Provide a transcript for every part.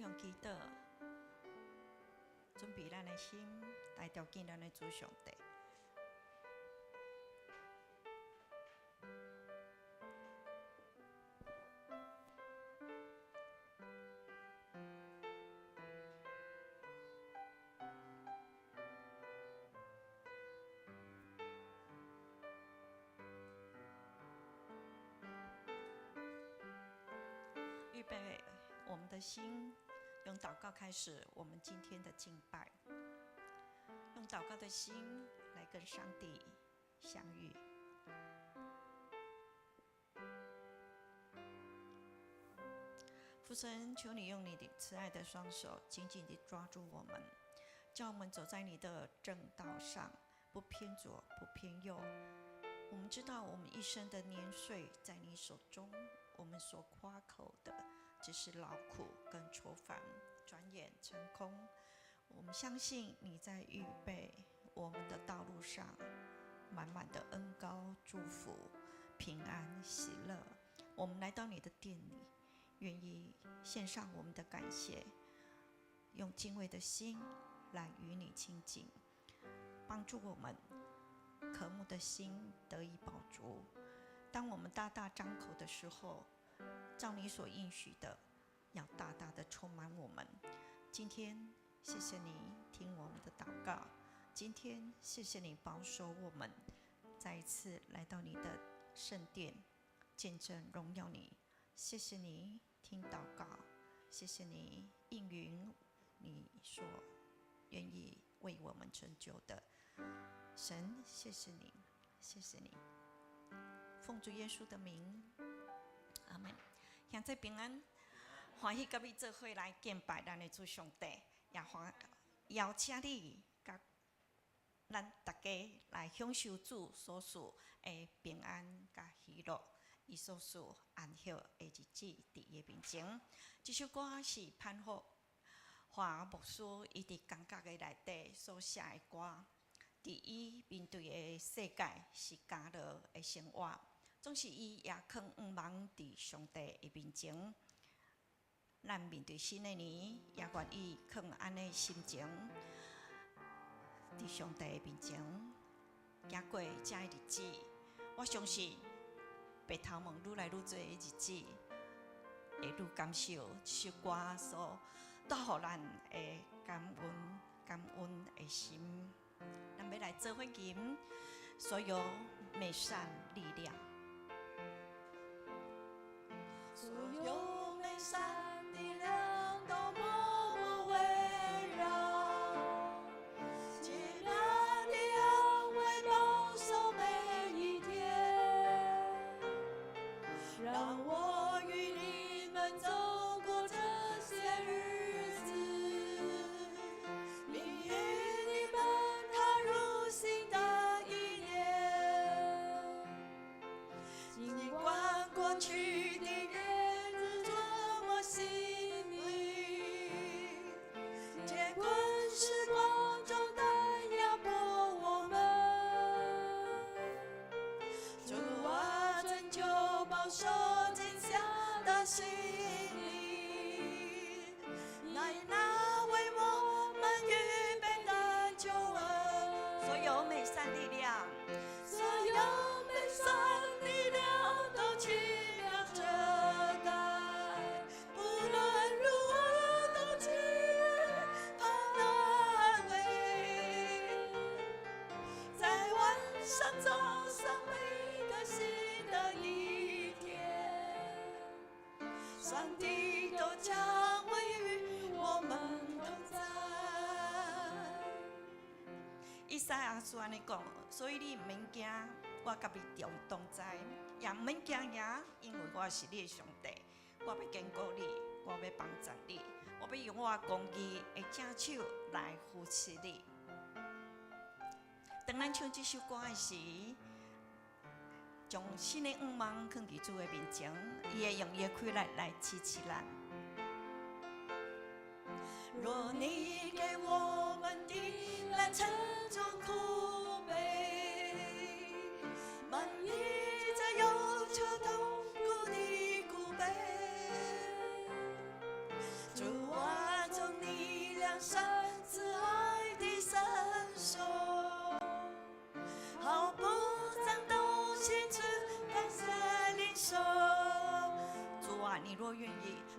用祈祷，准备咱的心来朝见咱的主上帝。预备我们的心，用祷告开始我们今天的敬拜。用祷告的心来跟上帝相遇。父神，求你用你的慈爱的双手紧紧地抓住我们，叫我们走在你的正道上，不偏左，不偏右。我们知道我们一生的年岁在你手中，我们所夸口的只是劳苦跟愁烦，转眼成空。我们相信你在预备我们的道路上满满的恩膏、祝福、平安、喜乐。我们来到你的殿里，愿意献上我们的感谢，用敬畏的心来与你亲近，帮助我们渴慕的心得以饱足。当我们大大张口的时候，照你所应许的，要大大的充满我们。今天谢谢你听我们的祷告，今天谢谢你保守我们，再一次来到你的圣殿，见证荣耀你。谢谢你听祷告，谢谢你应允你所愿意为我们成就的。神，谢谢你，谢谢你，奉主耶稣的名，阿门。现在平安，欢喜甲你做伙来敬拜咱的主上帝，也邀请你甲咱大家来享受主所赐的平安甲喜乐，伊所赐安息的日子伫伊面前。这首歌是潘华牧师伊伫感觉的内底所写的歌。伫伊面对的世界是艰劳的生活，总是伊也肯仰望伫上帝的面前。咱面对新的年，也愿意肯安尼心情，伫上帝的面前行过这的日子。我相信白头毛愈来愈多的日子，会愈感受这首歌所带予咱的感恩的心。咱要来做伙吟所有美善力量，所有美善力量都默默围绕，极大的安慰保守每一天，让我与你们走过这些日子，命运你们踏入新的一年，尽管过去的日子多么辛迷，艰困时光中的压迫我们，主啊，拯救保守惊吓的心灵，那为我们预备的救恩。所有美善力量，所有美善力量都奇妙遮盖，不论如何都给盼安慰，在晚上早上每个新的一天，上帝都将会与我们同在。以赛亚书安尼讲，所以你毋免惊，我甲你同在，也毋免惊呀，因为我是你的上帝，我要坚固你，我要帮助你，我要用我公义的正手来扶持你。当咱唱这首歌的时，将新的愿望放伫主的面前，伊会用伊的快乐来支持咱。若你给我们的蓝沉重苦悲，满溢着忧愁痛苦的苦悲，主啊，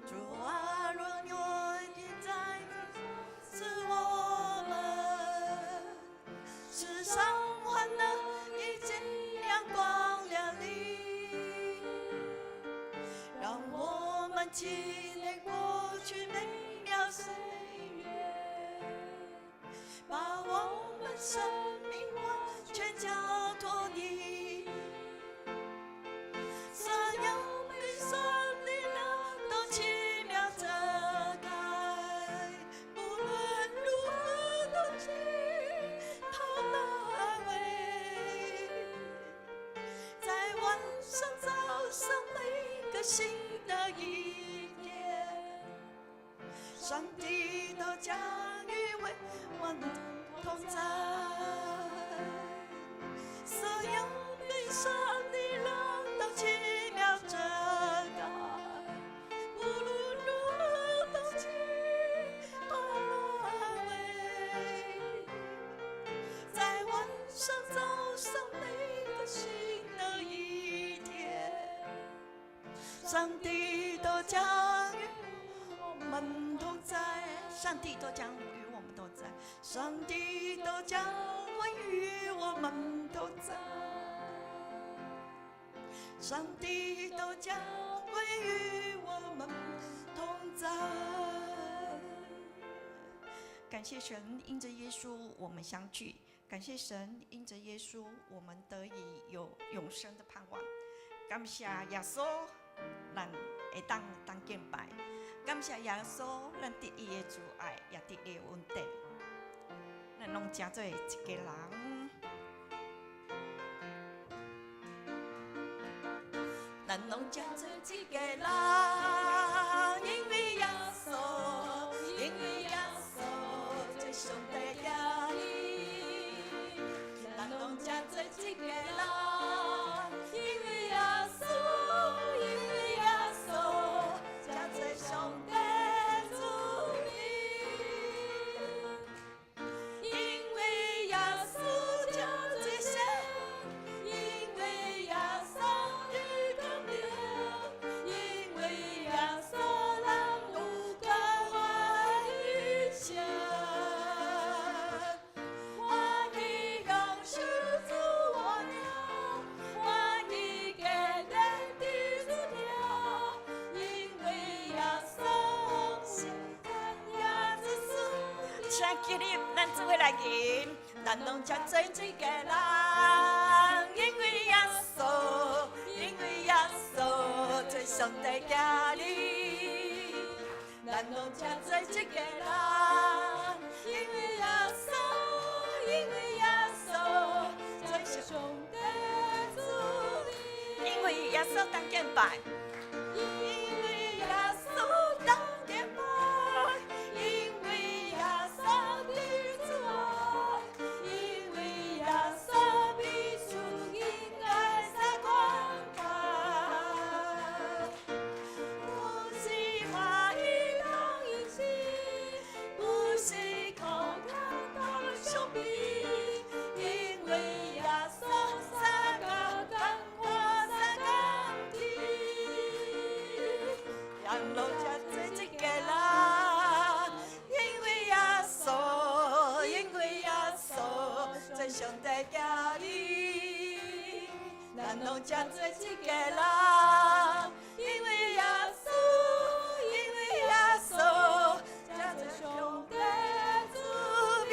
主啊，若有你在，是我们世上欢乐已经亮光亮丽，让我们纪念过去美妙岁月，把我们生命完全交托你。所有悲伤的泪都奇妙遮盖，无论如何都去讨安慰，在晚上早上每个新的一天，上帝都将与我们同在。所有悲伤的浪都奇妙遮盖，无论如何都去安慰，在晚上早上每个新的一天，上帝都将与我们同在，上帝都将与我们同在，上帝都将会与我们同在，上帝都将会与我们同在。感谢神，因着耶稣我们相聚；感谢神，因着耶稣我们得以有永生的盼望。感谢耶稣，咱会当敬拜；感谢耶稣，咱得伊的主爱，也得伊的恩典。咱拢正做一个人，咱拢正做一个人，因为耶稣，因为耶稣做上帝儿女。咱拢正做一个人，因为耶稣，因为耶稣正做上帝子女。因为耶稣正做神，因为耶稣日更明，因为耶稣让无关爱与神。我已让世主我了，我已给人的主了，因为耶稣是看呀子是。请起立，咱做伙来吟。咱拢正做一个人，因为耶稣，因为耶稣做上帝儿女。咱拢正做一个人，因为耶稣，因为耶稣做上帝子女。因为耶稣当敬拜，因为耶稣当敬拜，因为耶稣的主爱，因为耶稣比主应该在光彩。不是马一浪一起，不是靠他到了手臂，因为耶稣三个干花三个地。让老家做一个人，因为耶稣，因为耶稣做上帝儿女。咱拢正做一个人，因为耶稣，因为耶稣正做上帝子女。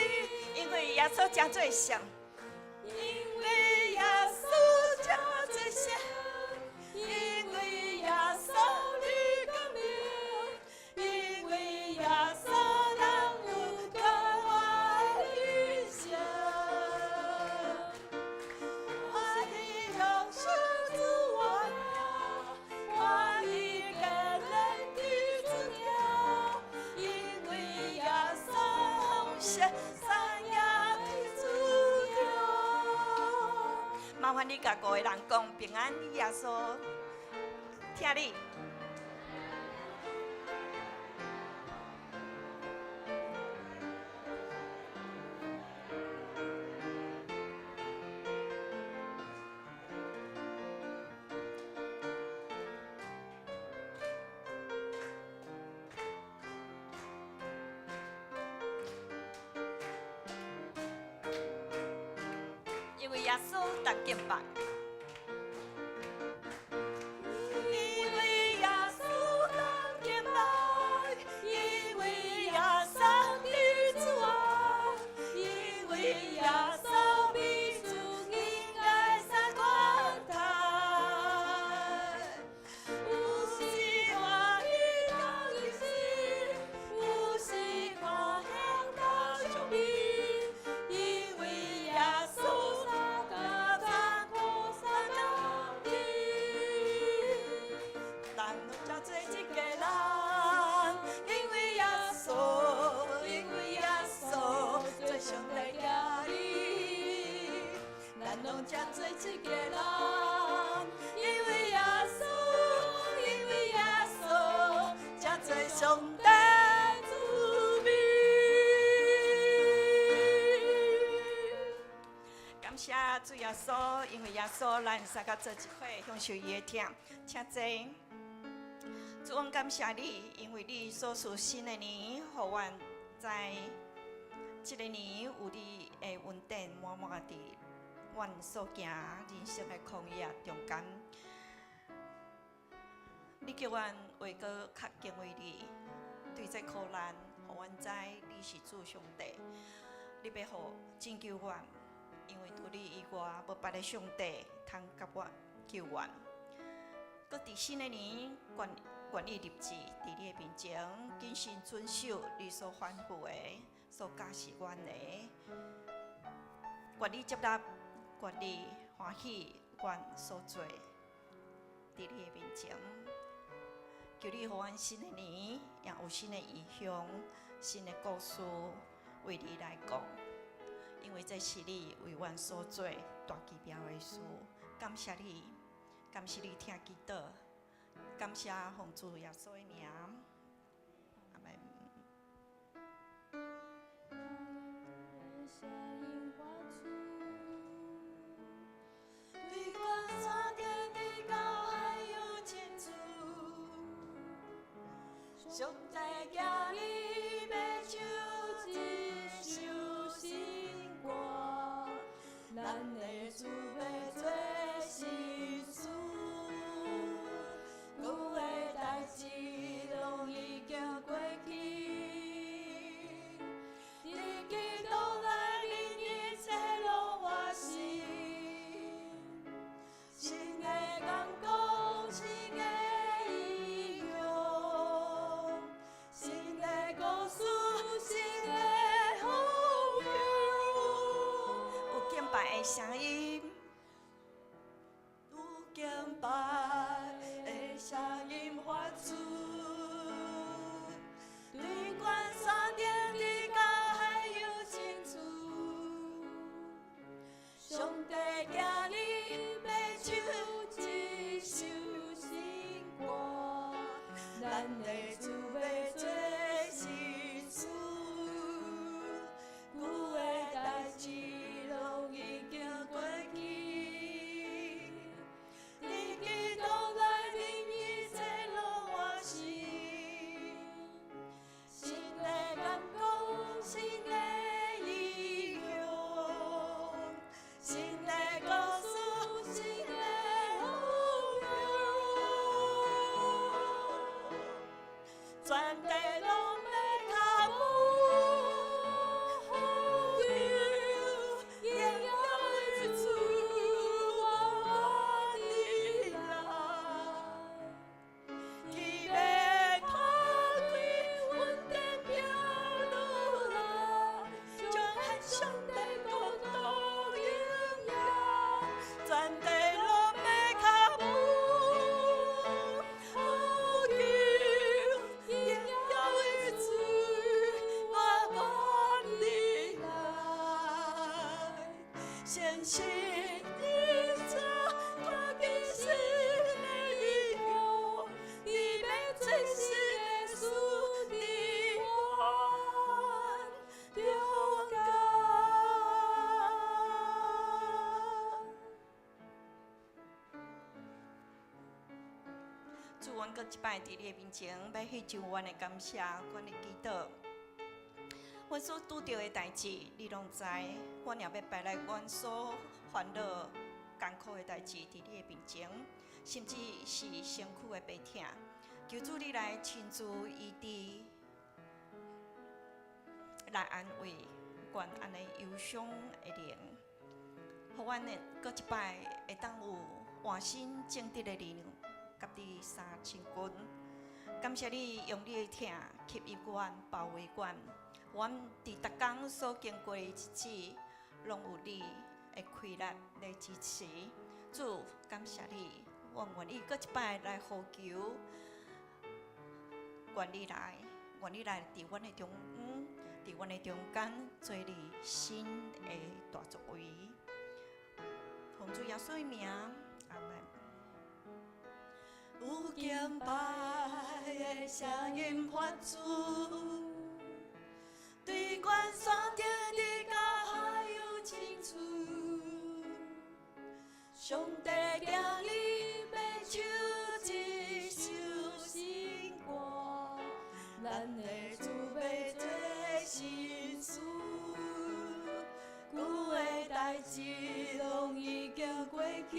因为耶稣正做神，因为耶稣正做神，因为耶稣的更名，因为耶稣让无关爱与神。我已让世主我了，我已给人的主了，因为耶稣奉献三亚的主了。麻烦你甲5个人讲平安，耶稣听你。因为耶稣当敬拜。因为耶稣当敬拜，因为耶稣的主爱，因为耶稣比主应该撒关台。有时欢喜当一时，有时看向当上边，因为耶稣他残酷三两天。人拢才做一个人，因为耶稣，因为耶稣做上帝家己。咱拢才做一个人，因为耶稣，因为耶稣才做上帝子民。感谢主耶稣，因为耶稣咱三个做一伙，享受伊的疼，请坐。主，我感谢你，因为你所赐新的年，互阮在这个年有你的恩典满满的，阮所行人生的旷野中间，你叫阮为个较敬畏你，对这苦难，互阮知你是主上帝，你要互拯救阮，因为除你以外，无别的上帝通甲我救阮。搁伫新的年，愿意立志伫你的面前，谨慎遵守你所吩咐的、所教示阮的。愿你接纳，愿你欢喜阮所做，伫你的面前，求你互阮新的年也有新的意向、新的故事为你来讲，因为这是你为阮所做大奇妙的事。感谢你，感谢你听祈祷。感谢奉主耶稣的名，阿门。你管山顶的高海有清楚，上帝叫你要手一首新歌，咱的主要做新事。旧的代志拢已经过去，你基督来临，一切拢换新。新的眼光，新的意向，新的故事，新的风景。有敬拜的声音，有敬拜的声音发出，对关山顶的高海有清楚，上帝叫你要唱一首新歌，咱的主要做新事，旧的代志拢已经过去。你基督来临，一切拢换新。新的眼光，新的意向，新的故事，新的风景，全地拢要靠我应有的主，我愿意来。伊要打开阮的标路来，彰显上帝国度荣耀，全地拢要靠我求应有的主，我愿意来。相信你做我的心的意向，你要做新的事的我中间。主，阮搁一摆伫你的面前，要献上阮的感谢，阮的祈祷。阮所拄着的代志，你拢知，阮也要摆来阮所发烦恼、艰苦的代志伫你的面前，甚至是身躯的病痛，求主你来亲自医治，来安慰，愿安尼忧伤的灵，互阮的搁一摆会当有换心正直的力量，甲你三千军。感谢你用你的疼吸引阮、包围阮，阮伫逐工所经过的日子，拢有你的开力来支持。主，感谢你，我愿意搁一摆来呼求，愿你来，愿你来伫阮的中央，伫阮的中间，做你新的大作为。奉主耶稣的名，阿门。有敬拜的声音发出，对关山顶的甲海有清楚。上帝叫你要手一首新歌，咱的主要做新事，旧的代志拢已经过去。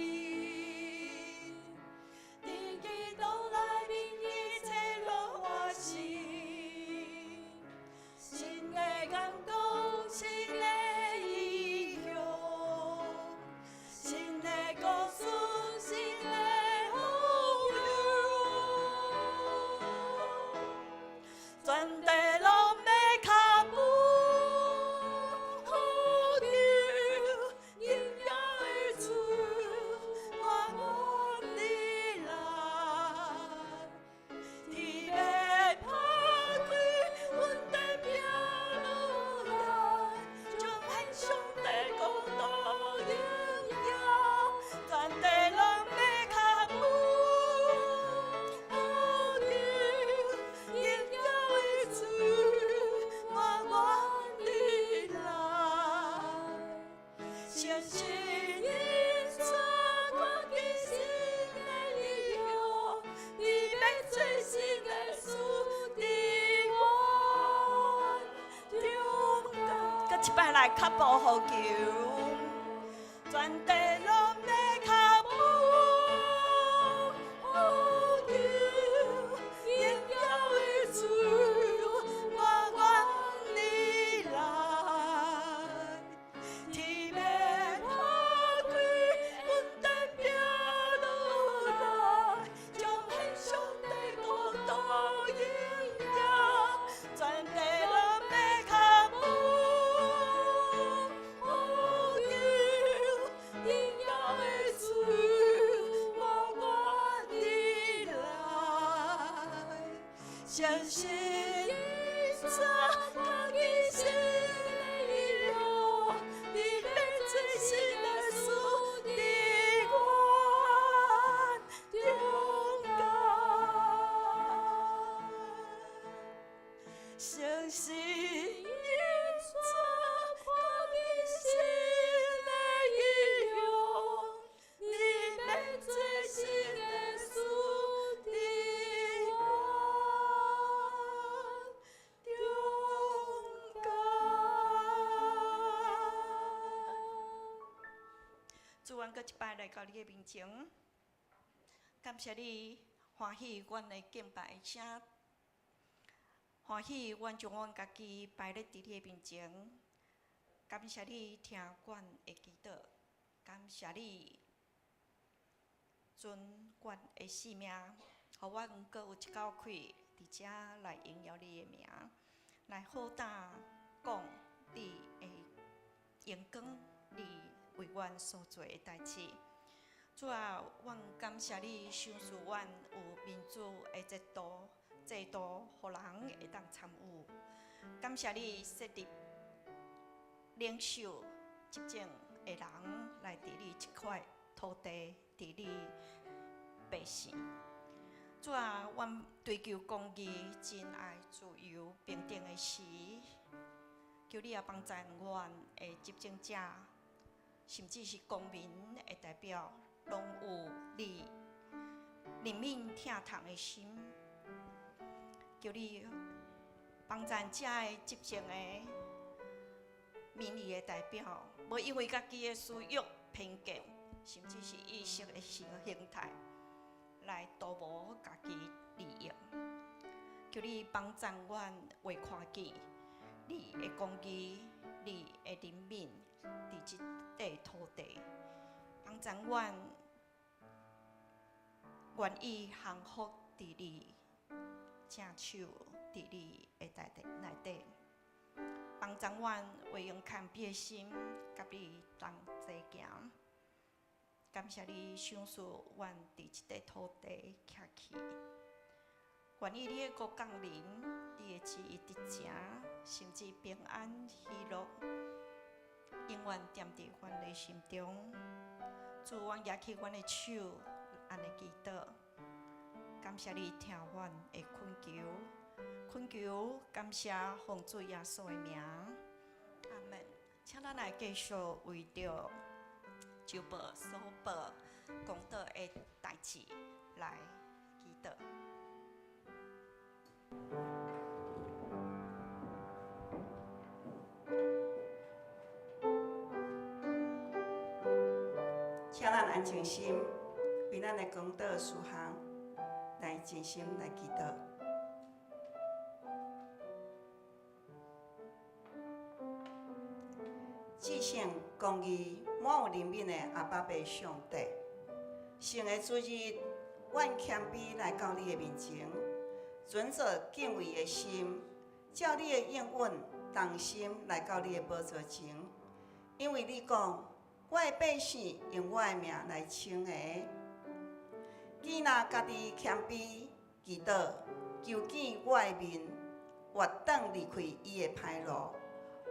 新的感动，新的意向，新的故事，新的福音，全地拢要脚步，呼求荣耀的主，我愿你来，天要打开。一摆来脚步呼求，全地拢要脚步呼求，荣耀的主，我愿你来，天要打开，稳定平路来，彰显上帝国度荣耀，全地拢要脚步。相信一切家己心里有，你要最新的事，你我勇敢。相信一切家己心里有，你要最新的事。主，阮搁一摆来到你的面前，感谢你欢喜阮的敬拜声，欢喜阮将阮家己摆咧伫你的面前，感谢你听阮的祈祷，感谢你存阮的性命，互阮搁有一口气伫遮来荣耀你的名，来好胆讲你的荣光，你为阮所做的代志。主啊，阮感谢你赏赐阮有民主的制度，互人会当参与。感谢你设立领袖、执政的人来治理一块土地，治理百姓。主啊，阮追求公义、真爱、自由、平等的时，求你也帮助阮的执政者。甚至是公民的代表，拢有你怜悯疼痛的心，求你帮助遮的执政的民意的代表，无因为家己的私欲偏见，甚至是意识的形态，来图谋家己利益。求你帮助阮话看见你的公义，你的人民伫即块土地，帮助阮愿意降服伫你正手，伫你的内底。帮助阮会用谦卑的心，甲你同齐行。感谢你赏赐阮伫即块土地徛起，愿意你的国降临，你的旨意得成，甚至平安喜乐，永远踮伫阮的心中。主，阮举起阮的手，安尼祈祷。感谢你听阮的恳求，感谢奉主耶稣的名，阿门。请咱来继续为着周报、所报、功德的代志来祈祷。请咱安静心，为咱的功德事项来静心来祈祷。至圣公义满有怜悯的阿爸爸上帝，圣的主日，阮谦卑来到你的面前，存着敬畏的心，照你的应允，同心来到你的宝座前，因为你讲，我的百姓用我的名来称的。既若家己谦卑祈祷，求见我的面，活等离开伊的歹路。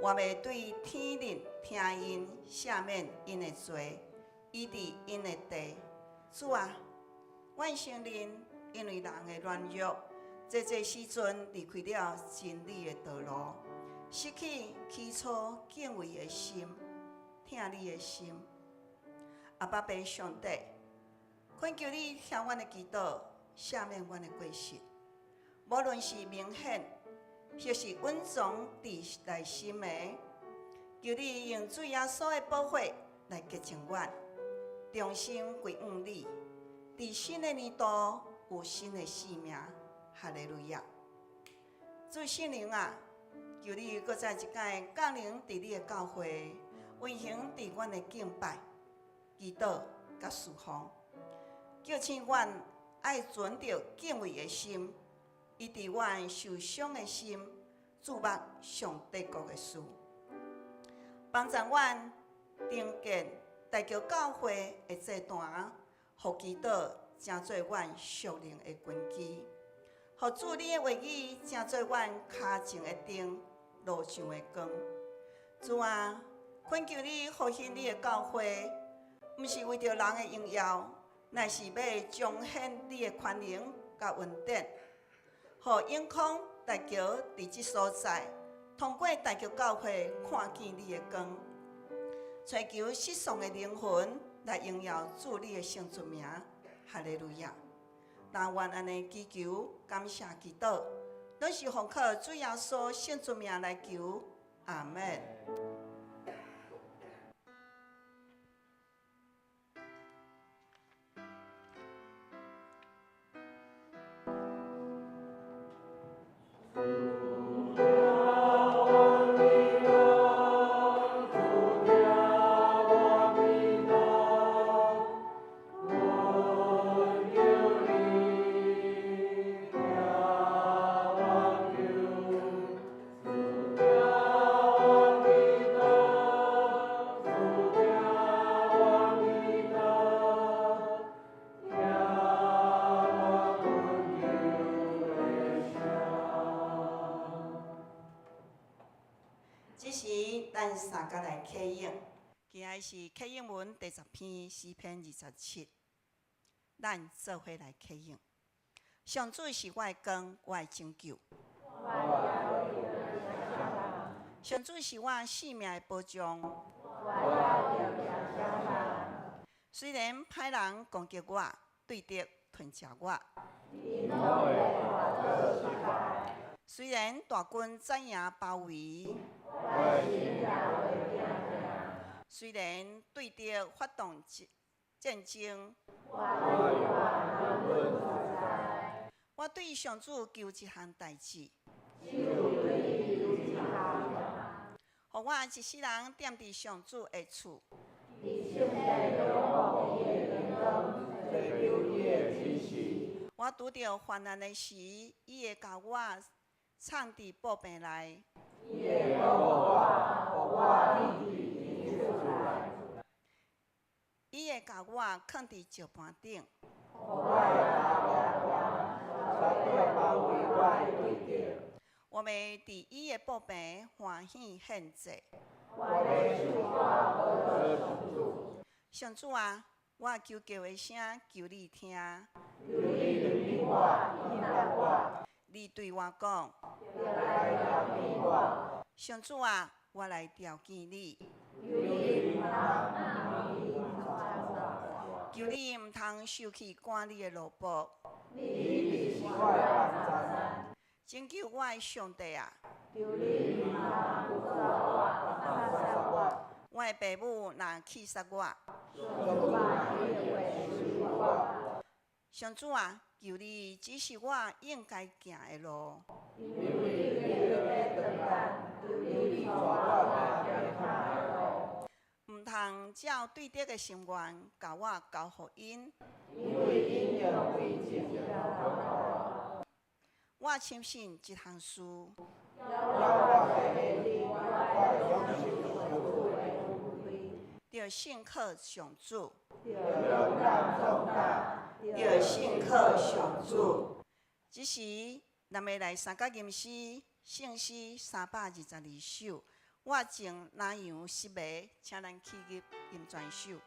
我要对天人听因，赦免因的罪，医治因的地。主啊，阮承认，因为人的软弱，这时阵离开了真理的道路，失去起初敬畏的心，听你的心。阿爸爸上帝，恳求你听阮的祈祷，赦免阮的过失，无论是明显，或是隐藏伫内心的，求你用主耶稣的宝血来洁净阮，重新归向你。伫新的年度有新的生命，哈利路亚！主圣灵啊，求你搁再一届降临伫你的教会，运行伫阮的敬拜、祈祷甲侍奉，叫醒阮爱存着敬畏的心。以致阮受伤的心，注目上帝国的事，帮助阮定建大桥教会的祭坛，互祈祷成做阮属灵的根基，互主你的话语成做阮脚前的灯，路上的光。主啊，恳求你复兴你的教会，毋是为着人的荣耀，乃是要彰显你的权能甲恩典。互永康大桥伫即所在，通过大桥教会看见你的光，追求失丧的灵魂来荣耀主你的圣尊名，哈利路亚！但愿安尼祈求、感谢、祈祷，都是奉靠主耶稣圣尊名来求，阿门。这时，咱三甲来启应。今仔是启应文第10篇诗篇27，咱做伙来启应。上主是我的光，我的拯救。上主是我性命的保障。虽然歹人攻击我，对敌吞食我。虽然大军怎样包围，虽然对着发动战争，我对上主求一项代志，互我一世人踮伫上主的厝。我拄着患难的时，伊会甲我藏伫宝贝内。伊会甲我藏伫石盘顶。我们伫伊的宝贝欢喜献祭。上主啊，我求叫的声求你听。你对我讲，上主啊，我来朝见你。求你毋通收起赶你的萝卜。拯救我的上帝啊！我的爸母若气杀我，上主啊，求你指示我应该行的路。毋通照对得的心愿，甲我交互因。我深信一项事，着信靠上主，着信靠上主。即时，咱要来三角吟诗，圣诗322首。我正哪样失迷，请咱起立吟全首。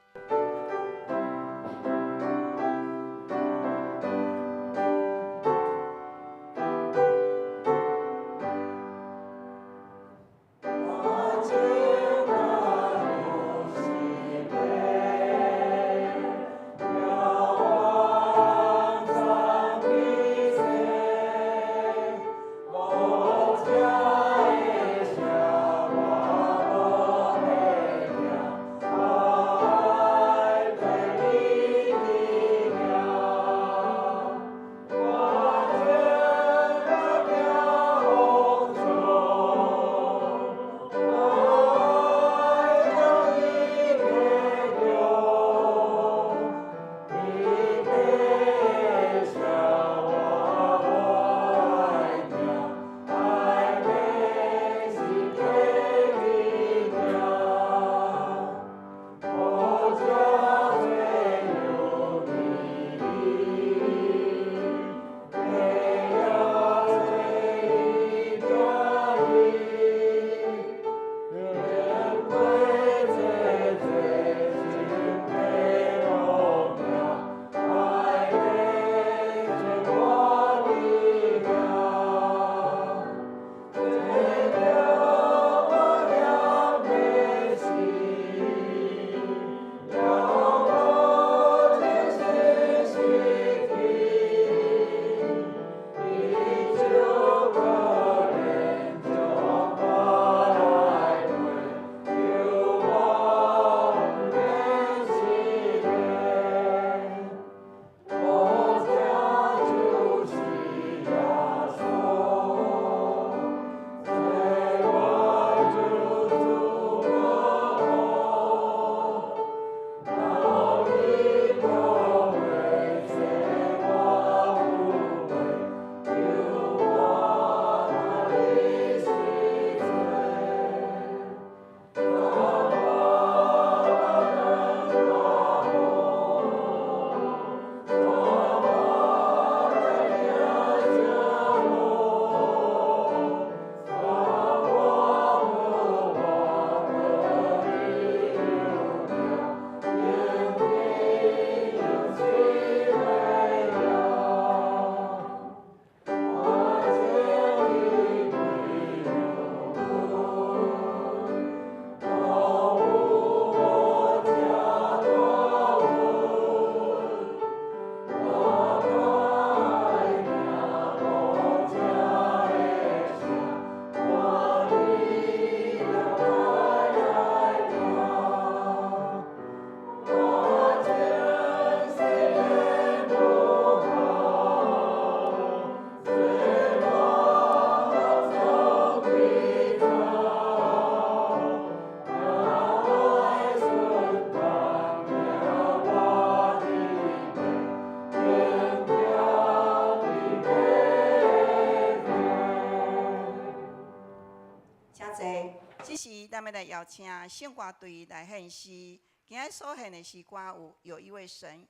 侪。这时，咱们来邀请圣歌队来献诗。今日所献的诗歌有一位神，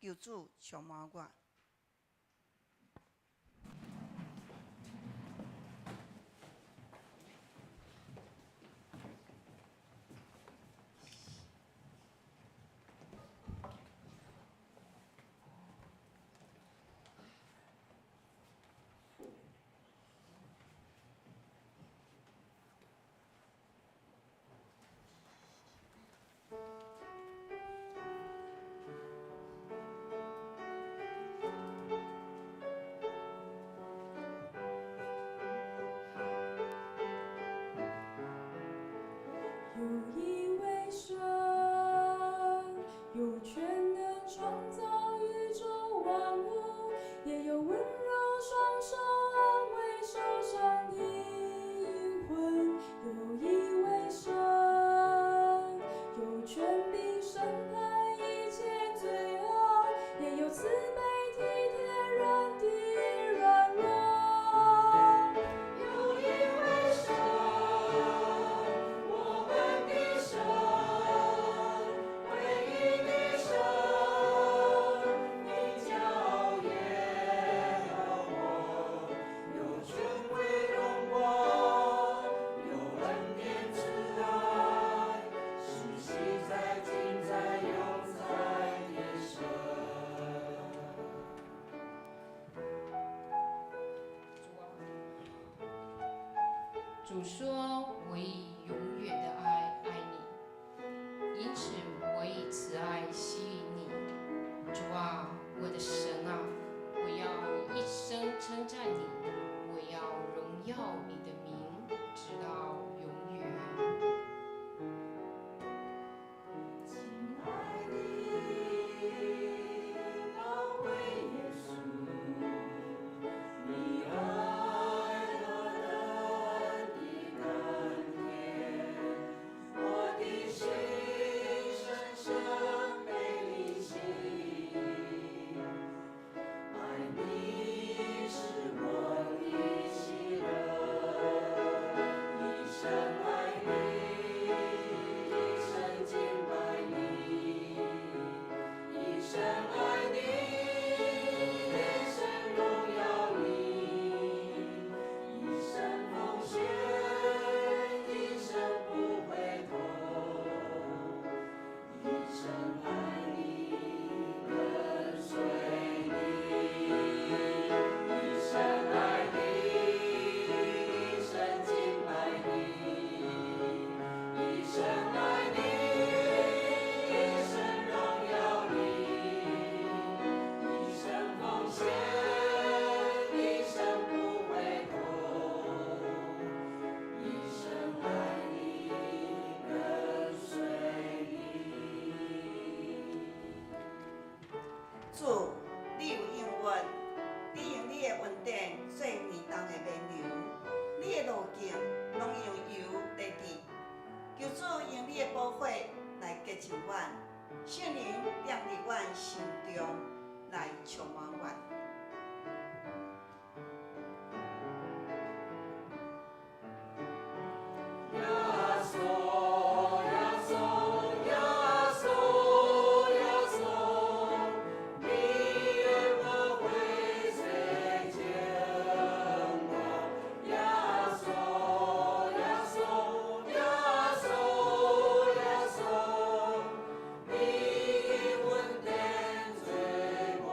求主充满我。有一位神，有权能创造宇宙万物，也有温柔双手安慰受伤的灵魂。有一位神，有权柄审判一切罪恶，也有慈悲体贴人的软弱。有一位神。主说：“我以永远的爱爱你，因此我以慈爱吸引你。”主啊，我的神啊，我要一生称赞你，我要荣耀你的名，直到永远。亲爱的宝贵耶稣，你爱我的甘甜，我的心深深被你吸引，爱你是我的喜乐，一生爱你，一生敬拜你，一生爱你，一生荣耀你，一生奉献，一生不回头，一生爱你，跟随你，一生爱你，一生敬拜你，一生爱你，一生荣耀你，一生奉献，一生不回头，一生爱你，跟随你。主，你有应允，你用你的恩典做年冬的绵流，你的路径拢用油来滴。求主用你的宝血来洁净阮，圣灵踮伫阮心中来充满阮。亚索，亚索，亚索，亚索，你也不会随见我。亚索，亚索，亚索，亚索，你温典最广。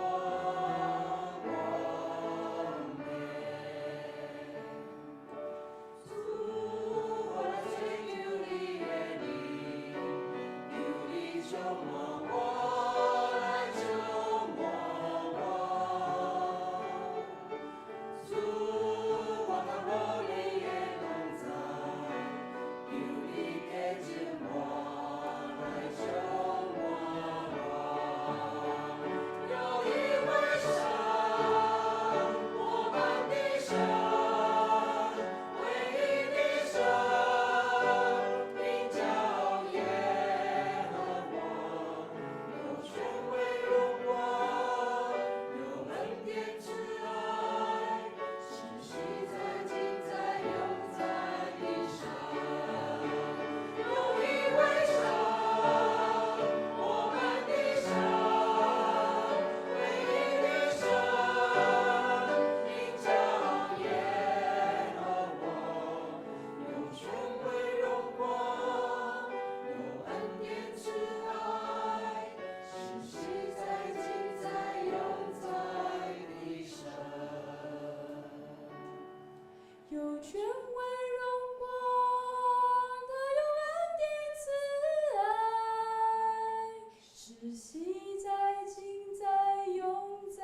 有权威荣光，他有恩典慈爱，是昔在今在永在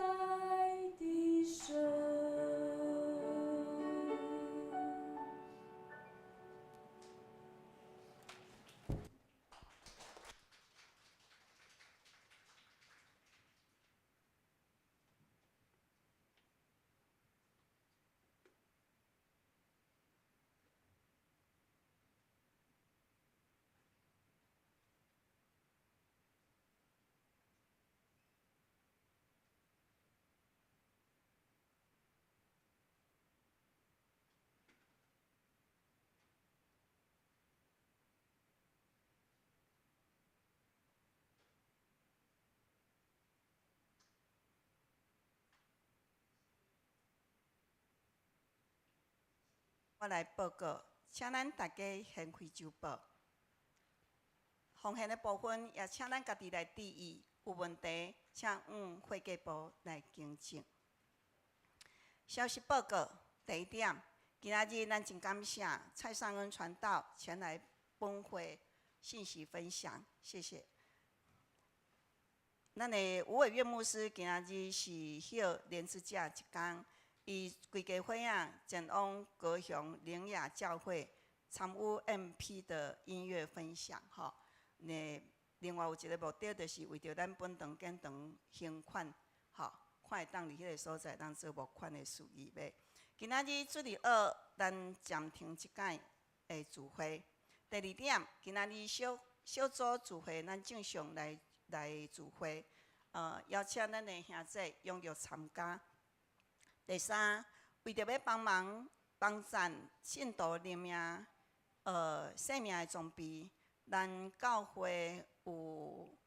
的神。我来报告，请咱大家先开周报。奉献的部分也请咱家己来注意，有问题请往会计部来更正。消息报告第一点，今仔日咱真感谢蔡尚恩传道前来本会信息分享，谢谢。咱的吴伟岳牧师今仔日是休连之假一天。伊规家伙仔前往高雄灵雅教会参与 MP 的音乐分享吼。另外有一个目的，就是为着咱本堂建堂捐款，吼，看会当伫迄个所在当做募款的事宜呗。今仔日主日2，咱暂停即届的聚会。第二点，今仔日小组聚会，咱正常来聚会，邀请咱的兄弟踊跃参加。第三，为着要帮赞信徒灵命，生命的装备，咱教会有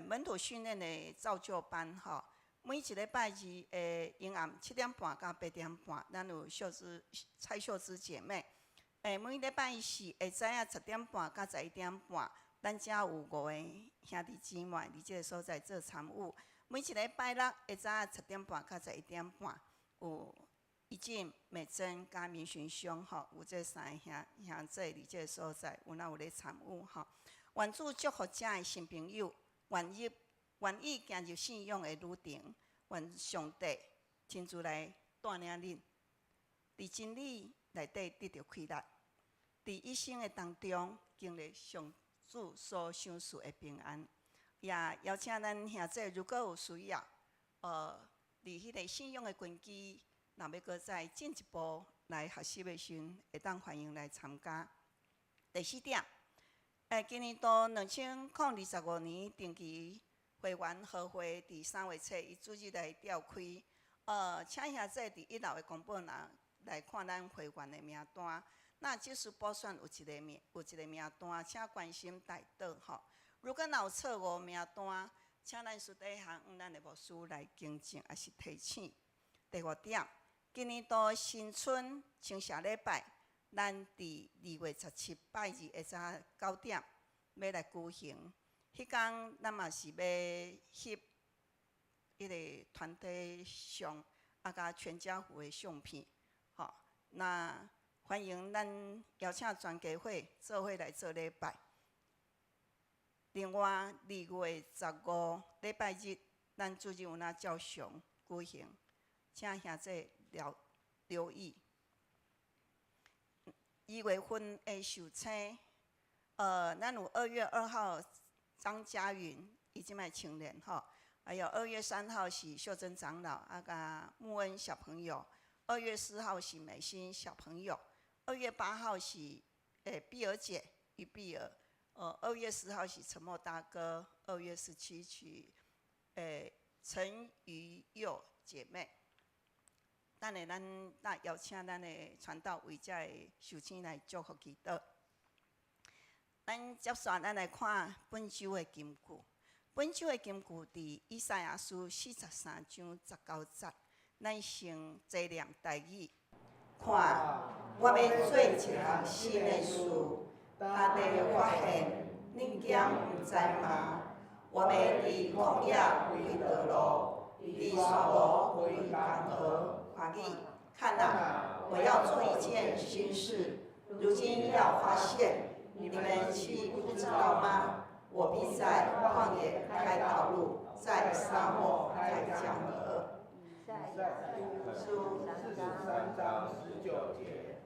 门徒训练的造就班吼。每一礼拜二的阴暗7点半到8点半，咱有蔡秀芝姐妹。每礼拜四下早啊10点半到11点半，咱遮有5个兄弟姊妹伫即个所在做参与。每一礼拜六下早10点半到11点半，有一进美珍甲民巡兄吼，有这3个兄弟伫即个所在，有咧参与吼。愿主祝福遮的新朋友，愿意行入信仰的旅程，愿上帝亲自来带领恁，伫真理内底得到快乐，伫一生的当中经历上主所赏赐的平安。也邀请咱兄弟，如果有需要，伫迄个信仰的根基，若要搁再进一步来学习的时阵，会当欢迎来参加。第4点，今年度2025年定期会员合会伫3月初，伊主日来召开。请兄弟伫1楼的公报栏来看咱会员的名单。那即使补选有一个名单，请关心带倒吼。如果若有错误名单，请咱私底下咱的牧师来更正，也是提醒。第5点，今年度新春青社礼拜，咱伫2月17拜二下早9点要来举行。迄天咱嘛是要翕迄个团体相，甲全家福的相片，吼。那欢迎咱邀请全家会做伙来做礼拜。另外，2月15礼拜日，咱主日有照常举行，请兄弟留意。1月份的首青，咱有2月2号张嘉云，伊即摆青年吼，还有2月3号是秀珍长老，甲穆恩小朋友。2月4号是美心小朋友。2月8号是碧儿姐与碧儿。2月10号是陈默大哥，2月17是陈于佑姐妹。等下咱邀请咱的传道为遮的受请来祝福祈祷。咱接续咱来看本周的金句。本周的金句伫以赛亚书43章19节，咱先坐念台语。看，我要做一项新的事。大地发现，恁敢毋知吗？我们伫旷野为道路，伫沙漠为江河。华语，看啊！我要做一件新事，如今要发现，你们岂不知道吗？我必在旷野开道路，在沙漠开江河。书43章19节。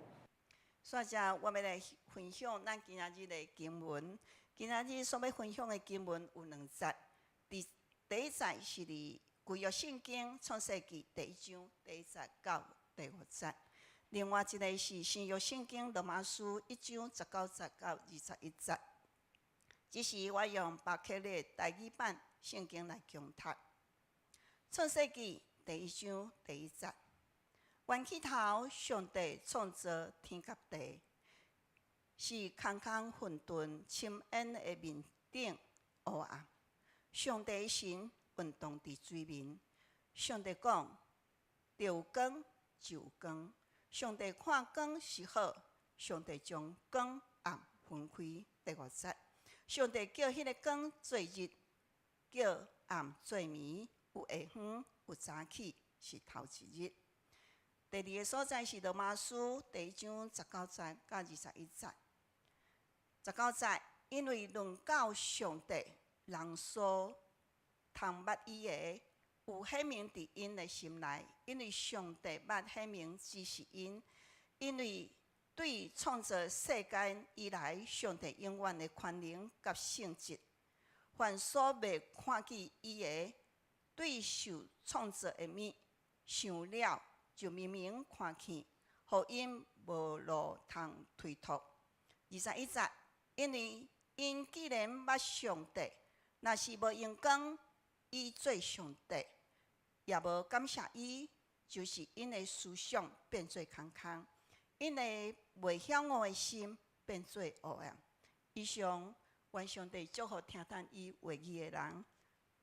所以我们来分享咱今仔日的经文。今仔日所要分享的经文有2节，第一节是伫旧约圣经创世纪第1章第1节到第5节，另外一个是新约圣经罗马书1章19节到21节。这是我用巴克利台语版圣经来共读。创世纪第1章第1节，源起头，上帝创造天甲地，是空空混沌、深渊的面顶黑暗。上帝神运动伫水面。上帝讲：要有光，就有光。上帝看光是好，上帝将光暗分开。第5节，上帝叫迄个光做日，叫暗做暝，有下昏，有早起，是头一日。第2个所在是罗马书第1章19节到21节。19节，因为论到上帝，人所通捌伊个，有显明伫因的心内，因为上帝捌显明指示因，因为对创造世间以来，上帝永远的权能甲性质，凡所未看见伊个，对受创造的物想了，就明明看见，互因无路通推脱。21节，因为因既然捌上帝，若是无用光伊做上帝，也无感谢伊，就是因的思想变做空空，因的袂晓悟的心变做黑暗。以上，愿上帝祝福听等伊话语的人。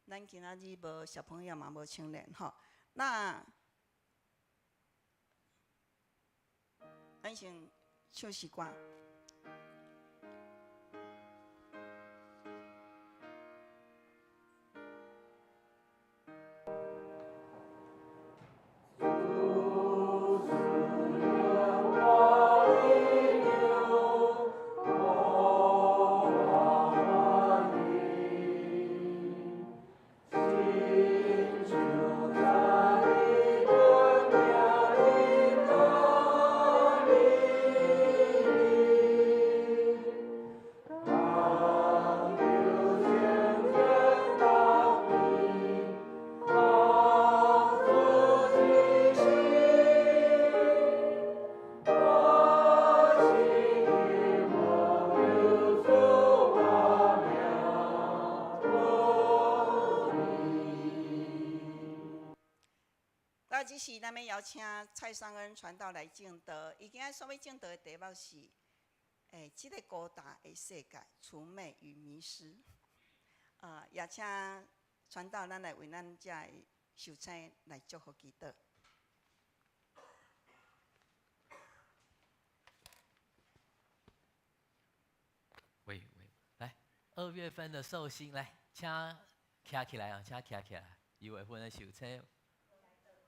咱今仔日无小朋友嘛，无青年吼。那咱先唱诗歌。这是咱要邀请蔡尚恩传道来证道。伊今仔所要证道的题目是：这个孤单的世界，除魅与迷失。也请传道咱来为咱遮的受请来祝福祈祷。喂，来，2月份的寿星，来，请站起来啊，请站起来。1月份的受请。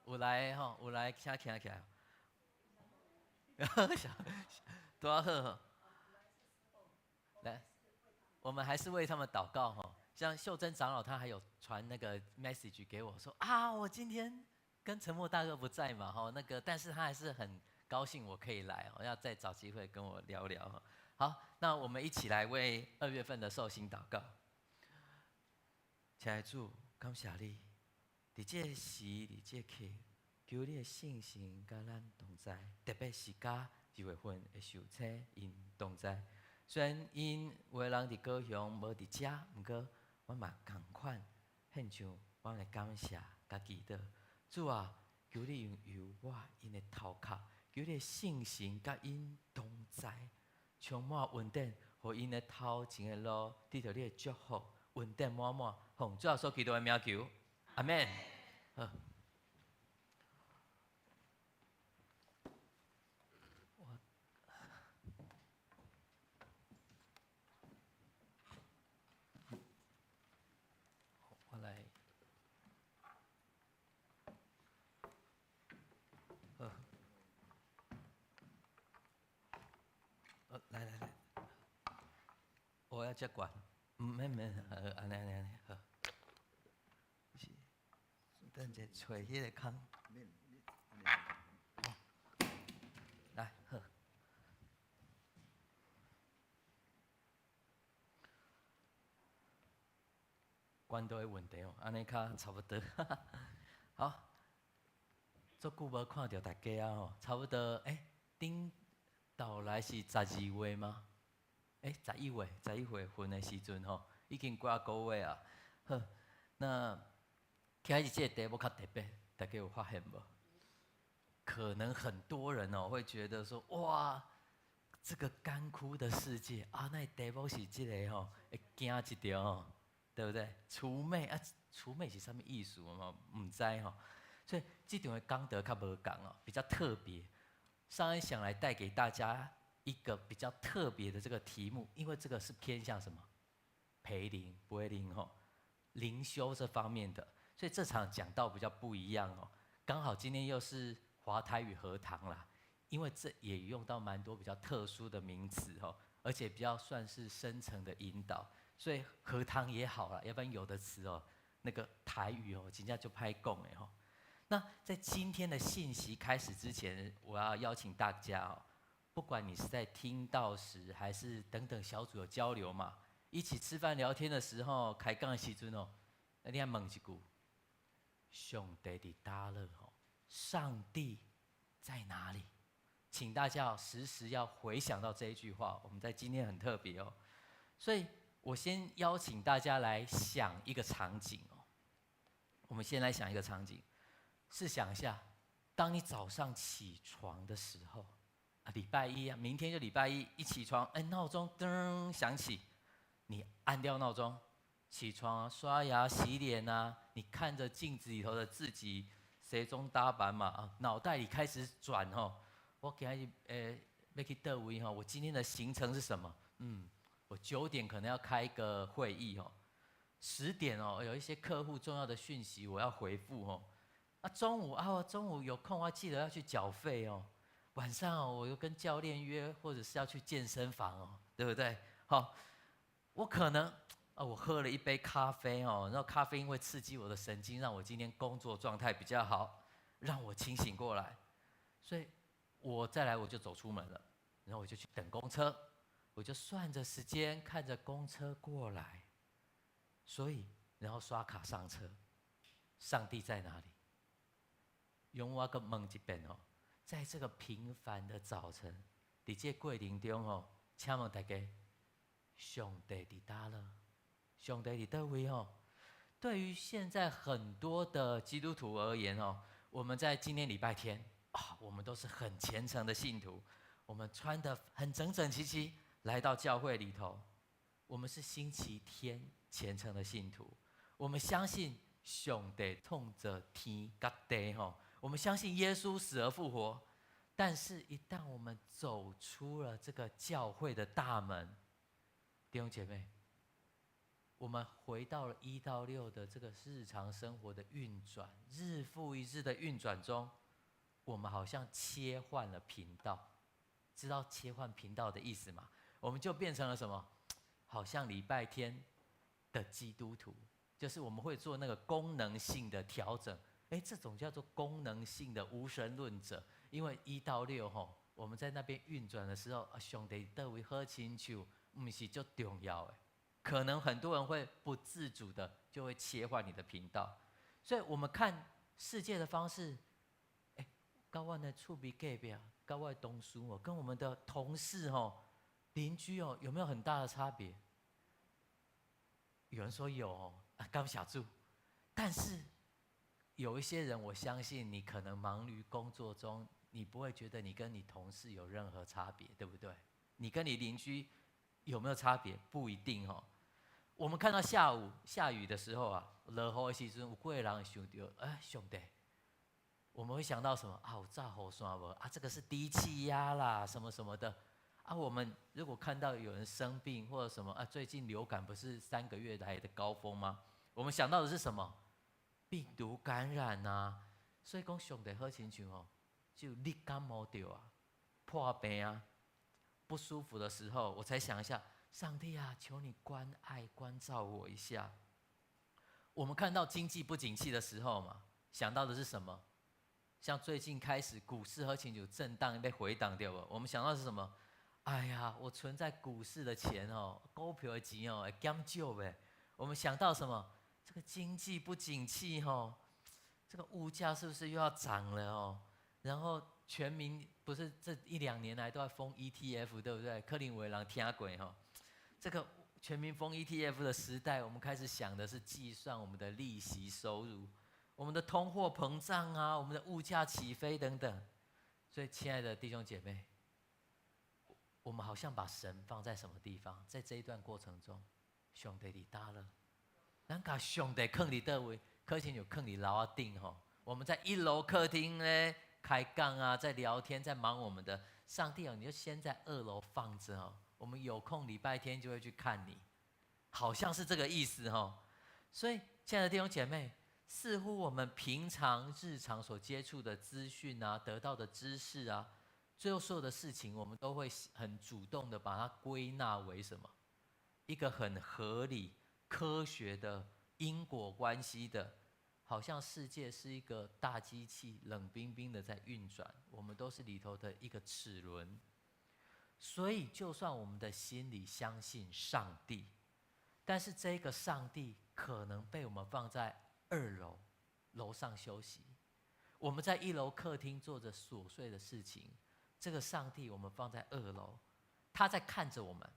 有来吼，有来，请站起来。多好！来，我们还是为他们祷告哈。像秀珍长老，他还有传那个 message 给我说啊，我今天跟陈默大哥不在嘛哈，但是他还是很高兴我可以来哦，要再找机会跟我聊聊哈。好，那我们一起来为2月份的寿星祷告。亲爱的主，感谢你。伫这时，伫这刻，求你的圣神甲咱同在，特别是甲2月份的受请因同在。虽然因有的人伫高雄无伫遮，毋过我嘛同款，献上我的感谢甲祈祷。主啊，求你用油我因的头壳，求你的圣神甲因同在，充满稳定，互因的头前的路得到你的祝福，稳定满满。奉主耶稣基督的名求，阿门。好。我来。好。来，我要接管，没，安尼，好，是，等者找迄个空，来，好，管道的问题哦，安尼较差不多，好。足久无看到大家啊吼，差不多顶到来是12月吗？11月份的时阵吼，已经几啊个月啊。好，那开始这个题目较特别，大家有发现无？可能很多人哦会觉得说，哇，这个干枯的世界啊，那题目是这个吼，会惊一条吼，对不对？除魅啊，除魅是什么意思嘛？唔知吼。所以这场的讲道较无共哦，比较特别。上恩想来带给大家一个比较特别的这个题目，因为这个是偏向什么？培灵、培灵吼，灵修这方面的。所以这场讲道比较不一样哦。刚好今天又是华台语合堂啦，因为这也用到蛮多比较特殊的名词哦，而且比较算是深层的引导，所以合堂也好啦，要不然有的词哦，那个台语哦，真正就歹讲的吼。那在今天的信息开始之前，我要邀请大家哦，不管你是在听到时，还是等等小组有交流嘛，一起吃饭聊天的时候，开讲的时阵哦，你要问一句：上帝在哪里？上帝在哪里？请大家时时要回想到这一句话。我们在今天很特别哦，所以我先邀请大家来想一个场景哦。我们先来想一个场景。试想一下，当你早上起床的时候，礼拜一啊，明天就礼拜一，一起床，闹钟噔响起，你按掉闹钟，起床啊，刷牙、洗脸啊，你看着镜子里头的自己，西装打扮嘛，脑袋里开始转吼，我今日要去倒位吼，我今天的行程是什么？我9点可能要开一个会议哦，10点哦，有一些客户重要的讯息我要回复哦。中午有空，我记得要去缴费哦。晚上哦，我又跟教练约，或者是要去健身房哦，对不对？好，我可能我喝了一杯咖啡哦，然后咖啡因会刺激我的神经，让我今天工作状态比较好，让我清醒过来。所以我再来我就走出门了，然后我就去等公车，我就算着时间看着公车过来，所以然后刷卡上车。上帝在哪里？用我个问一遍哦，在这个平凡的早晨，在这过程中哦，请问大家，上帝在哪了？上帝在哪位哦？对于现在很多的基督徒而言哦，我们在今天礼拜天啊，我们都是很虔诚的信徒，我们穿得很整整齐齐来到教会里头，我们是星期天虔诚的信徒，我们相信上帝冲着天甲地吼。我们相信耶稣死而复活，但是，一旦我们走出了这个教会的大门，弟兄姐妹，我们回到了1到6的这个日常生活的运转，日复一日的运转中，我们好像切换了频道。知道切换频道的意思吗？我们就变成了什么？好像礼拜天的基督徒，就是我们会做那个功能性的调整。这种叫做功能性的无神论者，因为1到6吼，我们在那边运转的时候，上帝在位好清楚，不是最重要的。可能很多人会不自主的就会切换你的频道，所以我们看世界的方式，跟我的厝边隔壁，跟我的同事哦，跟我们的同事哦、邻居哦，有没有很大的差别？有人说有哦，刚小住，但是。有一些人，我相信你可能忙于工作中，你不会觉得你跟你同事有任何差别，对不对？你跟你邻居有没有差别？不一定哦。我们看到下午下雨的时候啊，落雨的时阵，有几个人会想到，上帝，我们会想到什么啊？有炸雨伞无啊？这个是低气压啦，什么什么的啊。我们如果看到有人生病或者什么啊，最近流感不是3个月来的高峰吗？我们想到的是什么？病毒感染啊，所以讲上帝好亲像哦，就你感冒着啊，破病啊，不舒服的时候，我才想一下，上帝啊，求你关爱关照我一下。我们看到经济不景气的时候嘛，想到的是什么？像最近开始股市和情绪震荡被回档掉了，我们想到的是什么？哎呀，我存在股市的钱哦，股票的钱哦，会减少呗。我们想到什么？这个经济不景气哦，这个物价是不是又要涨了哦？然后全民不是这1-2年来都在封 ETF， 对不对？柯林维朗听过哈，这个全民封 ETF 的时代，我们开始想的是计算我们的利息收入，我们的通货膨胀啊，我们的物价起飞等等。所以，亲爱的弟兄姐妹，我们好像把神放在什么地方？在这一段过程中，上帝你搭了，咱把上帝放在哪位？可能就放在楼顶吼。我们在1楼客厅呢开杠啊，在聊天，在忙我们的。上帝哦，你就先在2楼放着哦，我们有空礼拜天就会去看你，好像是这个意思哦。所以，亲爱的弟兄姐妹，似乎我们平常日常所接触的资讯啊，得到的知识啊，最后所有的事情，我们都会很主动的把它归纳为什么？一个很合理、科学的因果关系的，好像世界是一个大机器，冷冰冰的在运转，我们都是里头的一个齿轮。所以，就算我们的心里相信上帝，但是这个上帝可能被我们放在2楼楼上休息，我们在1楼客厅做着琐碎的事情。这个上帝我们放在2楼，他在看着我们。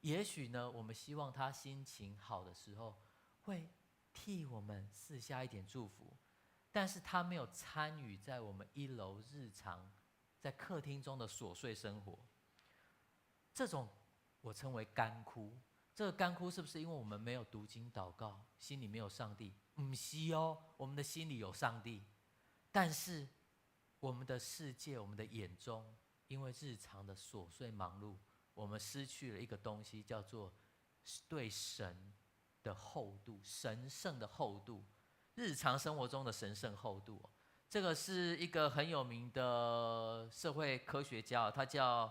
也许呢，我们希望他心情好的时候会替我们赐下一点祝福，但是他没有参与在我们1楼日常在客厅中的琐碎生活。这种我称为干枯。这个干枯是不是因为我们没有读经祷告，心里没有上帝？不是哦，我们的心里有上帝，但是我们的世界，我们的眼中，因为日常的琐碎忙碌，我们失去了一个东西，叫做对神的厚度，神圣的厚度，日常生活中的神圣厚度。这个是一个很有名的社会科学家，他叫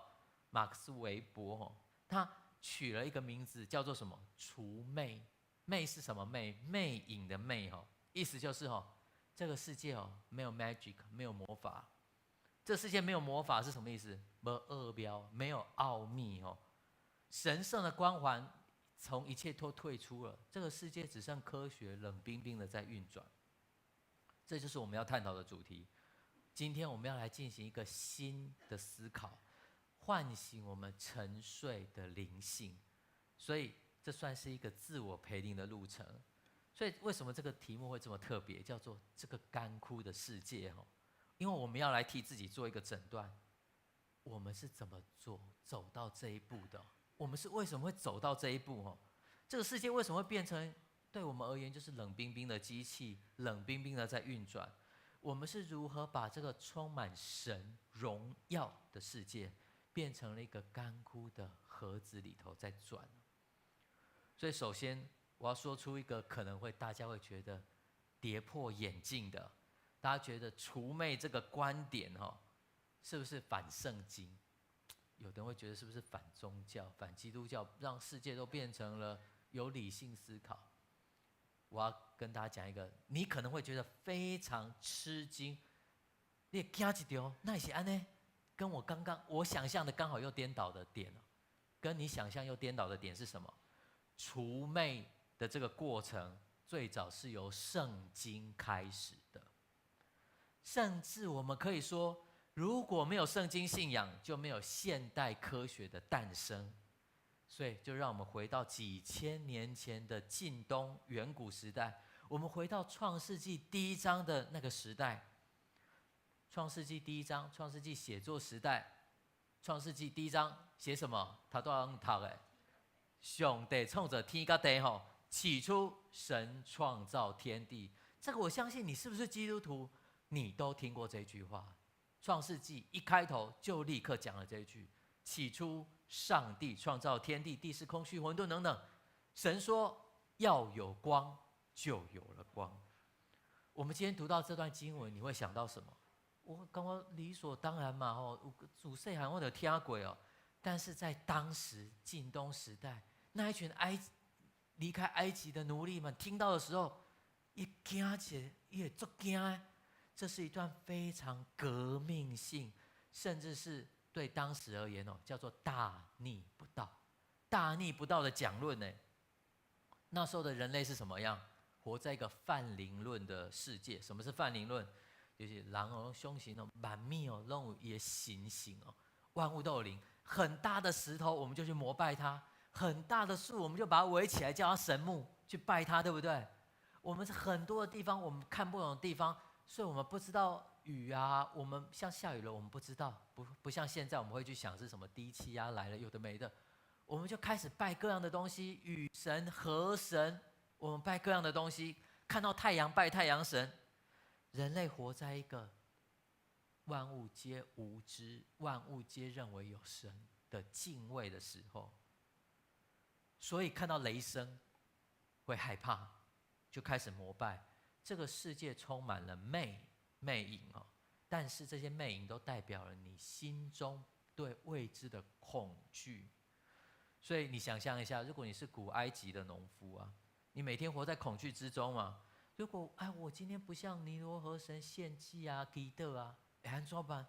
马克思韦伯，他取了一个名字叫做什么？除魅。魅是什么魅？魅影的魅，意思就是这个世界没有 magic， 没有魔法。这世界没有魔法是什么意思？没奥妙，没有奥秘神圣的光环从一切都退出了，这个世界只剩科学冷冰冰的在运转。这就是我们要探讨的主题。今天我们要来进行一个新的思考，唤醒我们沉睡的灵性。所以这算是一个自我培灵的路程。所以为什么这个题目会这么特别，叫做这个干枯的世界？因为我们要来替自己做一个诊断，我们是怎么走到这一步的？我们是为什么会走到这一步？这个世界为什么会变成对我们而言就是冷冰冰的机器，冷冰冰的在运转？我们是如何把这个充满神荣耀的世界变成了一个干枯的盒子里头在转？所以首先我要说出一个可能会大家会觉得跌破眼镜的，大家觉得除魅这个观点是不是反圣经？有的人会觉得是不是反宗教、反基督教，让世界都变成了有理性思考？我要跟大家讲一个，你可能会觉得非常吃惊，你惊一跳，那是安呢？跟我想象的刚好又颠倒的点，跟你想象又颠倒的点是什么？除魅的这个过程最早是由圣经开始的，甚至我们可以说，如果没有圣经信仰，就没有现代科学的诞生。所以就让我们回到几千年前的近东远古时代，我们回到创世纪第1章的那个时代。创世纪第1章，创世纪写作时代，创世纪第1章写什么？他都要读的。上帝创造天跟地，起初神创造天地。这个我相信你是不是基督徒，你都听过这句话。创世纪一开头就立刻讲了这一句：起初上帝创造天地，地是空虚混沌等等。神说要有光，就有了光。我们今天读到这段经文，你会想到什么？我感觉理所当然嘛，自细汉我就听过但是在当时近东时代，那一群离开埃及的奴隶们听到的时候，一惊起来，也足惊。这是一段非常革命性，甚至是对当时而言叫做大逆不道、大逆不道的讲论呢。那时候的人类是什么样？活在一个泛灵论的世界。什么是泛灵论？就是人凶行万物都有形形万物都有灵。很大的石头我们就去膜拜它，很大的树我们就把它围起来叫它神木去拜它，对不对？我们是很多的地方我们看不懂的地方，所以我们不知道雨啊，我们像下雨了我们不知道，不像现在我们会去想是什么低气压来了有的没的，我们就开始拜各样的东西，雨神、河神，我们拜各样的东西，看到太阳拜太阳神。人类活在一个万物皆无知、万物皆认为有神的敬畏的时候，所以看到雷声会害怕，就开始膜拜。这个世界充满了魅影但是这些魅影都代表了你心中对未知的恐惧。所以你想象一下，如果你是古埃及的农夫啊，你每天活在恐惧之中嘛。如果我今天不向尼罗河神献祭啊、祭德啊，怎么办？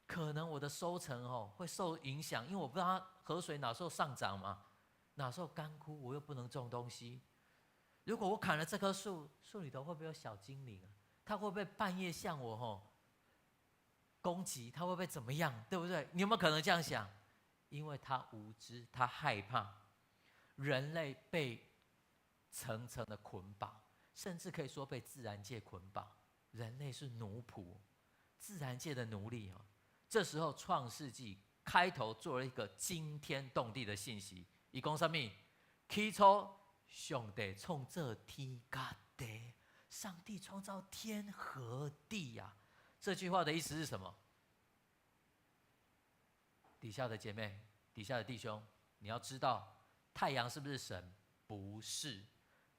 可能我的收成会受影响，因为我不知道它河水哪时候上涨嘛，哪时候干枯，我又不能种东西。如果我砍了这棵树，树里头会不会有小精灵啊？它会不会半夜向我攻击？它会不会怎么样？对不对？你有没有可能这样想？因为他无知，他害怕，人类被层层的捆绑，甚至可以说被自然界捆绑。人类是奴仆，自然界的奴隶这时候创世纪开头做了一个惊天动地的信息，他说什么？起初上帝创造天甲地，上帝创造天和地啊。这句话的意思是什么？底下的姐妹，底下的弟兄，你要知道，太阳是不是神？不是。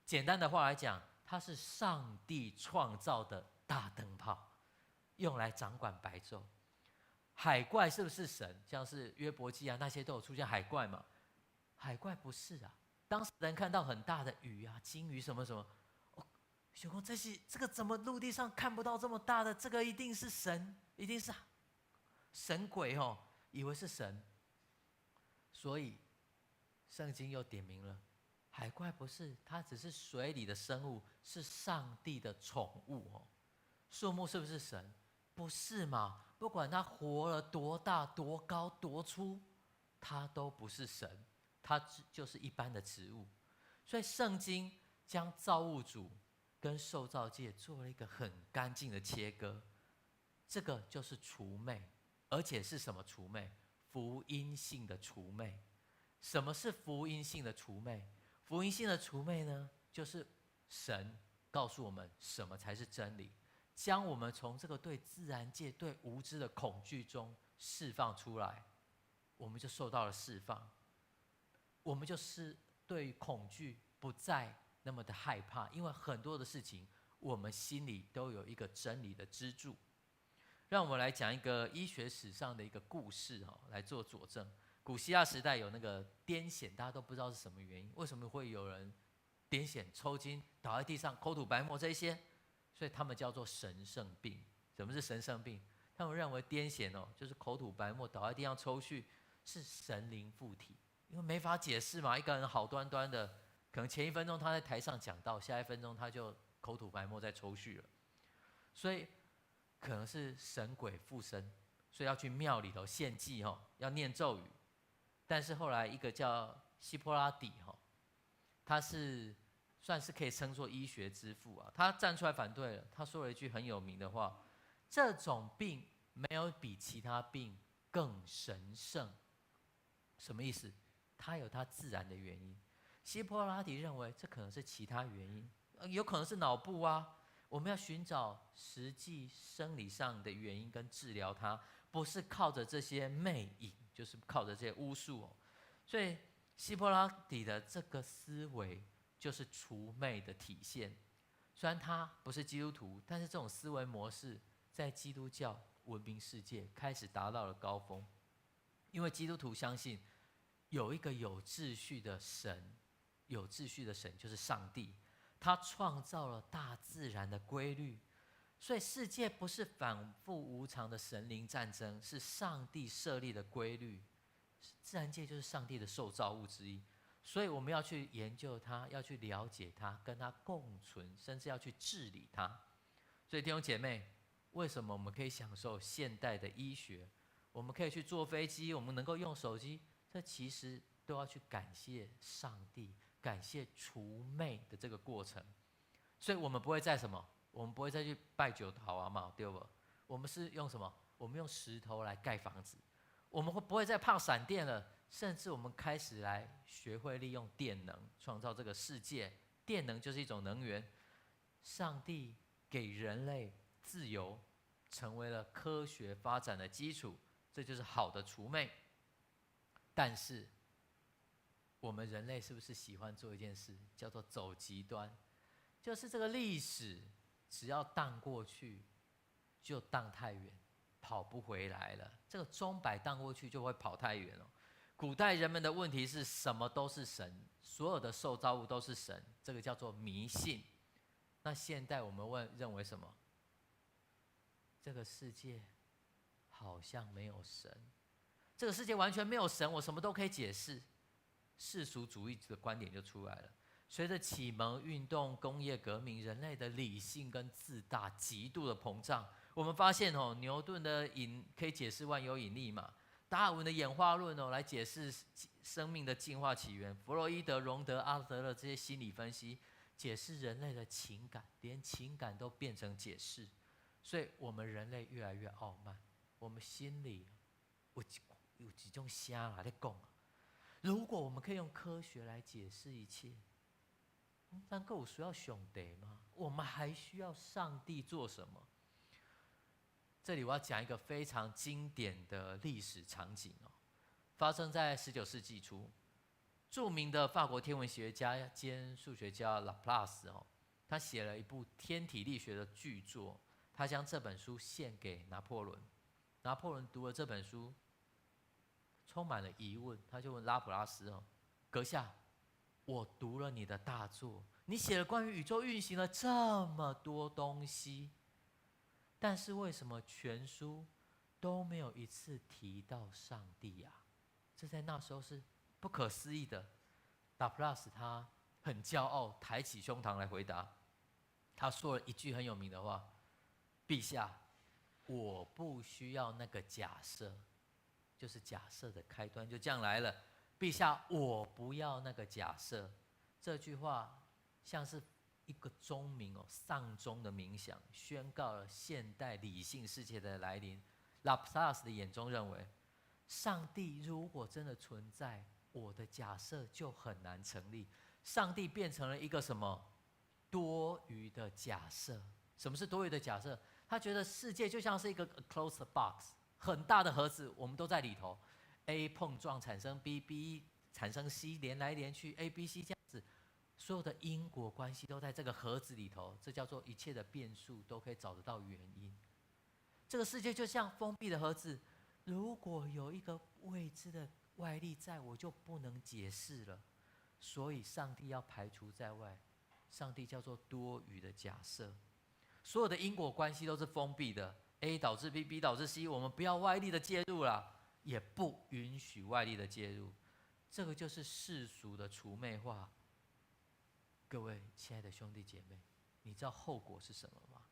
简单的话来讲，它是上帝创造的大灯泡，用来掌管白昼。海怪是不是神？像是约伯记啊，那些都有出现海怪嘛？海怪不是啊。当时人看到很大的鱼啊、鲸鱼什么什么，想说这个怎么陆地上看不到这么大的？这个一定是神，一定是神鬼以为是神。所以圣经又点明了，海怪不是，它只是水里的生物，是上帝的宠物树木是不是神？不是嘛？不管它活了多大、多高、多粗，它都不是神，它就是一般的植物。所以圣经将造物主跟受造界做了一个很干净的切割，这个就是除魅，而且是什么除魅？福音性的除魅。什么是福音性的除魅？福音性的除魅呢，就是神告诉我们什么才是真理，将我们从这个对自然界、对无知的恐惧中释放出来，我们就受到了释放，我们就是对恐惧不再那么的害怕，因为很多的事情我们心里都有一个真理的支柱。让我们来讲一个医学史上的一个故事来做佐证。古希腊时代有那个癫痫，大家都不知道是什么原因，为什么会有人癫痫、抽筋、倒在地上、口吐白沫这些，所以他们叫做神圣病。什么是神圣病？他们认为癫痫就是口吐白沫、倒在地上抽搐，是神灵附体，因为没法解释嘛。一个人好端端的，可能前一分钟他在台上讲道，下一分钟他就口吐白沫在抽搐了，所以可能是神鬼附身，所以要去庙里头献祭要念咒语。但是后来一个叫希波拉底他是算是可以称作医学之父啊，他站出来反对了。他说了一句很有名的话：这种病没有比其他病更神圣。什么意思？它有它自然的原因。希波拉底认为这可能是其他原因，有可能是脑部啊。我们要寻找实际生理上的原因跟治疗它，不是靠着这些魅影，就是靠着这些巫术所以希波拉底的这个思维就是除魅的体现。虽然他不是基督徒，但是这种思维模式在基督教文明世界开始达到了高峰。因因为基督徒相信有一个有秩序的神，有秩序的神就是上帝，他创造了大自然的规律，所以世界不是反复无常的神灵战争，是上帝设立的规律。自然界就是上帝的受造物之一，所以我们要去研究它，要去了解它，跟它共存，甚至要去治理它。所以弟兄姐妹，为什么我们可以享受现代的医学？我们可以去坐飞机，我们能够用手机，这其实都要去感谢上帝，感谢除魅的这个过程。所以我们不会再什么，我们不会再去拜九桃啊嘛，对不？我们是用什么？我们用石头来盖房子。我们会不会再怕闪电了？甚至我们开始来学会利用电能创造这个世界。电能就是一种能源，上帝给人类自由，成为了科学发展的基础，这就是好的除魅。但是我们人类是不是喜欢做一件事，叫做走极端？就是这个历史只要荡过去，就荡太远，跑不回来了。这个钟摆荡过去就会跑太远了。古代人们的问题是什么都是神，所有的受造物都是神，这个叫做迷信。那现代我们认为什么？这个世界好像没有神，这个世界完全没有神，我什么都可以解释。世俗主义的观点就出来了。随着启蒙运动、工业革命，人类的理性跟自大极度的膨胀。我们发现牛顿的可以解释万有引力嘛，达尔文的演化论来解释生命的进化起源，弗洛伊德、荣德、阿德勒这些心理分析解释人类的情感，连情感都变成解释。所以我们人类越来越傲慢，我们心里有几种瞎啦在讲。如果我们可以用科学来解释一切，那够有需要上帝吗？我们还需要上帝做什么？这里我要讲一个非常经典的历史场景发生在19世纪初。著名的法国天文学家兼数学家拉普拉斯他写了一部天体力学的巨作，他将这本书献给拿破仑。拿破仑读了这本书，充满了疑问，他就问拉普拉斯阁下，我读了你的大作，你写了关于宇宙运行了这么多东西，但是为什么全书都没有一次提到上帝呀？这在那时候是不可思议的。拉普拉斯他很骄傲，抬起胸膛来回答。他说了一句很有名的话：陛下，我不需要那个假设，就是假设的开端就这样来了。陛下，我不要那个假设。这句话像是一个钟鸣丧钟的冥想，宣告了现代理性世界的来临。拉普拉斯的眼中认为，上帝如果真的存在，我的假设就很难成立。上帝变成了一个什么？多余的假设。什么是多余的假设？他觉得世界就像是一个 closed box， 很大的盒子，我们都在里头。A 碰撞产生 B，B 产生 C， 连来连去 A、B、C 这样子，所有的因果关系都在这个盒子里头，这叫做一切的变数都可以找得到原因。这个世界就像封闭的盒子，如果有一个未知的外力在，我就不能解释了。所以上帝要排除在外，上帝叫做多余的假设。所有的因果关系都是封闭的 ，A 导致 B，B 导致 C， 我们不要外力的介入啦，也不允许外力的介入。这个就是世俗的除魅化。各位亲爱的兄弟姐妹，你知道后果是什么吗？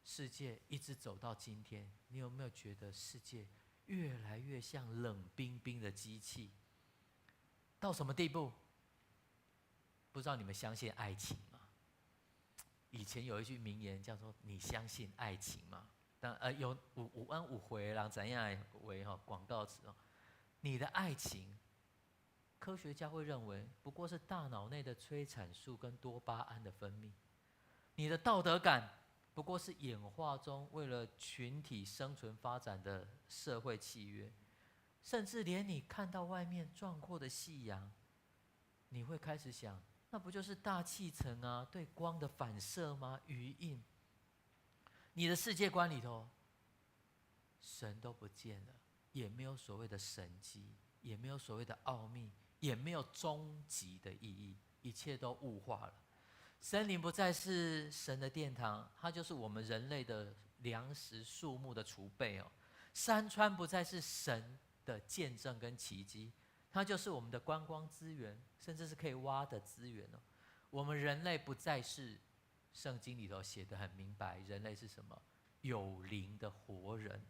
世界一直走到今天，你有没有觉得世界越来越像冷冰冰的机器？到什么地步？不知道你们相信爱情吗？以前有一句名言叫做"你相信爱情吗"？但有有回人怎样为广告词你的爱情，科学家会认为不过是大脑内的催产素跟多巴胺的分泌。你的道德感不过是演化中为了群体生存发展的社会契约。甚至连你看到外面壮阔的夕阳，你会开始想，那不就是大气层啊对光的反射吗？余映。你的世界观里头，神都不见了，也没有所谓的神迹，也没有所谓的奥秘，也没有终极的意义，一切都物化了。森林不再是神的殿堂，它就是我们人类的粮食、树木的储备哦。山川不再是神的见证跟奇迹，它就是我们的观光资源，甚至是可以挖的资源哦。我们人类不再是圣经里头写得很明白，人类是什么？有灵的活人。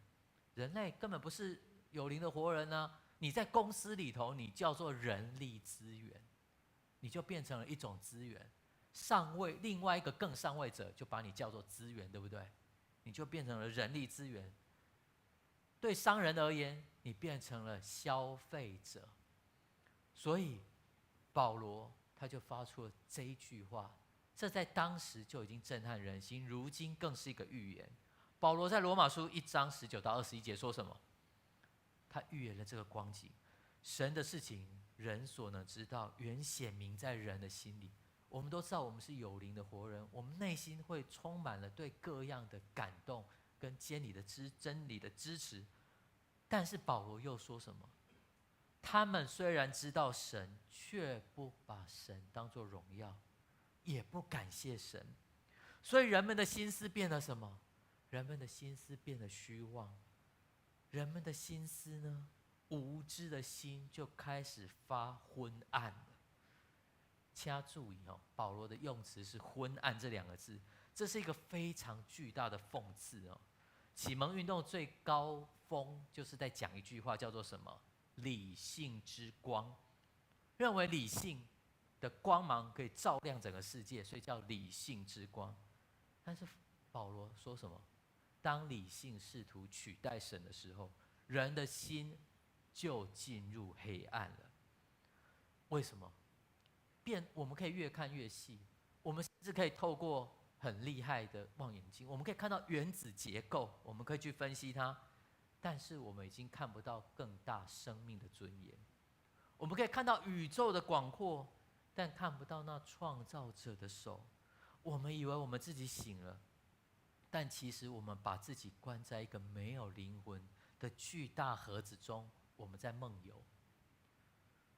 人类根本不是有灵的活人呢、你在公司里头，你叫做人力资源，你就变成了一种资源。上位，另外一个更上位者就把你叫做资源，对不对？你就变成了人力资源。对商人而言，你变成了消费者。所以保罗他就发出了这一句话，这在当时就已经震撼人心，如今更是一个预言。保罗在罗马书1章19到21节说什么？他预言了这个光景，神的事情人所能知道，原显明在人的心里。我们都知道我们是有灵的活人，我们内心会充满了对各样的感动跟真理的支持。但是保罗又说什么？他们虽然知道神，却不把神当作荣耀，也不感谢神。所以人们的心思变得什么？人们的心思变得虚妄，人们的心思呢，无知的心就开始发昏暗了。请注意哦，保罗的用词是昏暗这2个字，这是一个非常巨大的讽刺哦。启蒙运动最高峰就是在讲一句话，叫做什么？理性之光，认为理性的光芒可以照亮整个世界，所以叫理性之光。但是保罗说什么？当理性试图取代神的时候，人的心就进入黑暗了。为什么？我们可以越看越细，我们甚至可以透过很厉害的望远镜，我们可以看到原子结构，我们可以去分析它，但是我们已经看不到更大生命的尊严。我们可以看到宇宙的广阔，但看不到那创造者的手。我们以为我们自己醒了，但其实我们把自己关在一个没有灵魂的巨大盒子中，我们在梦游。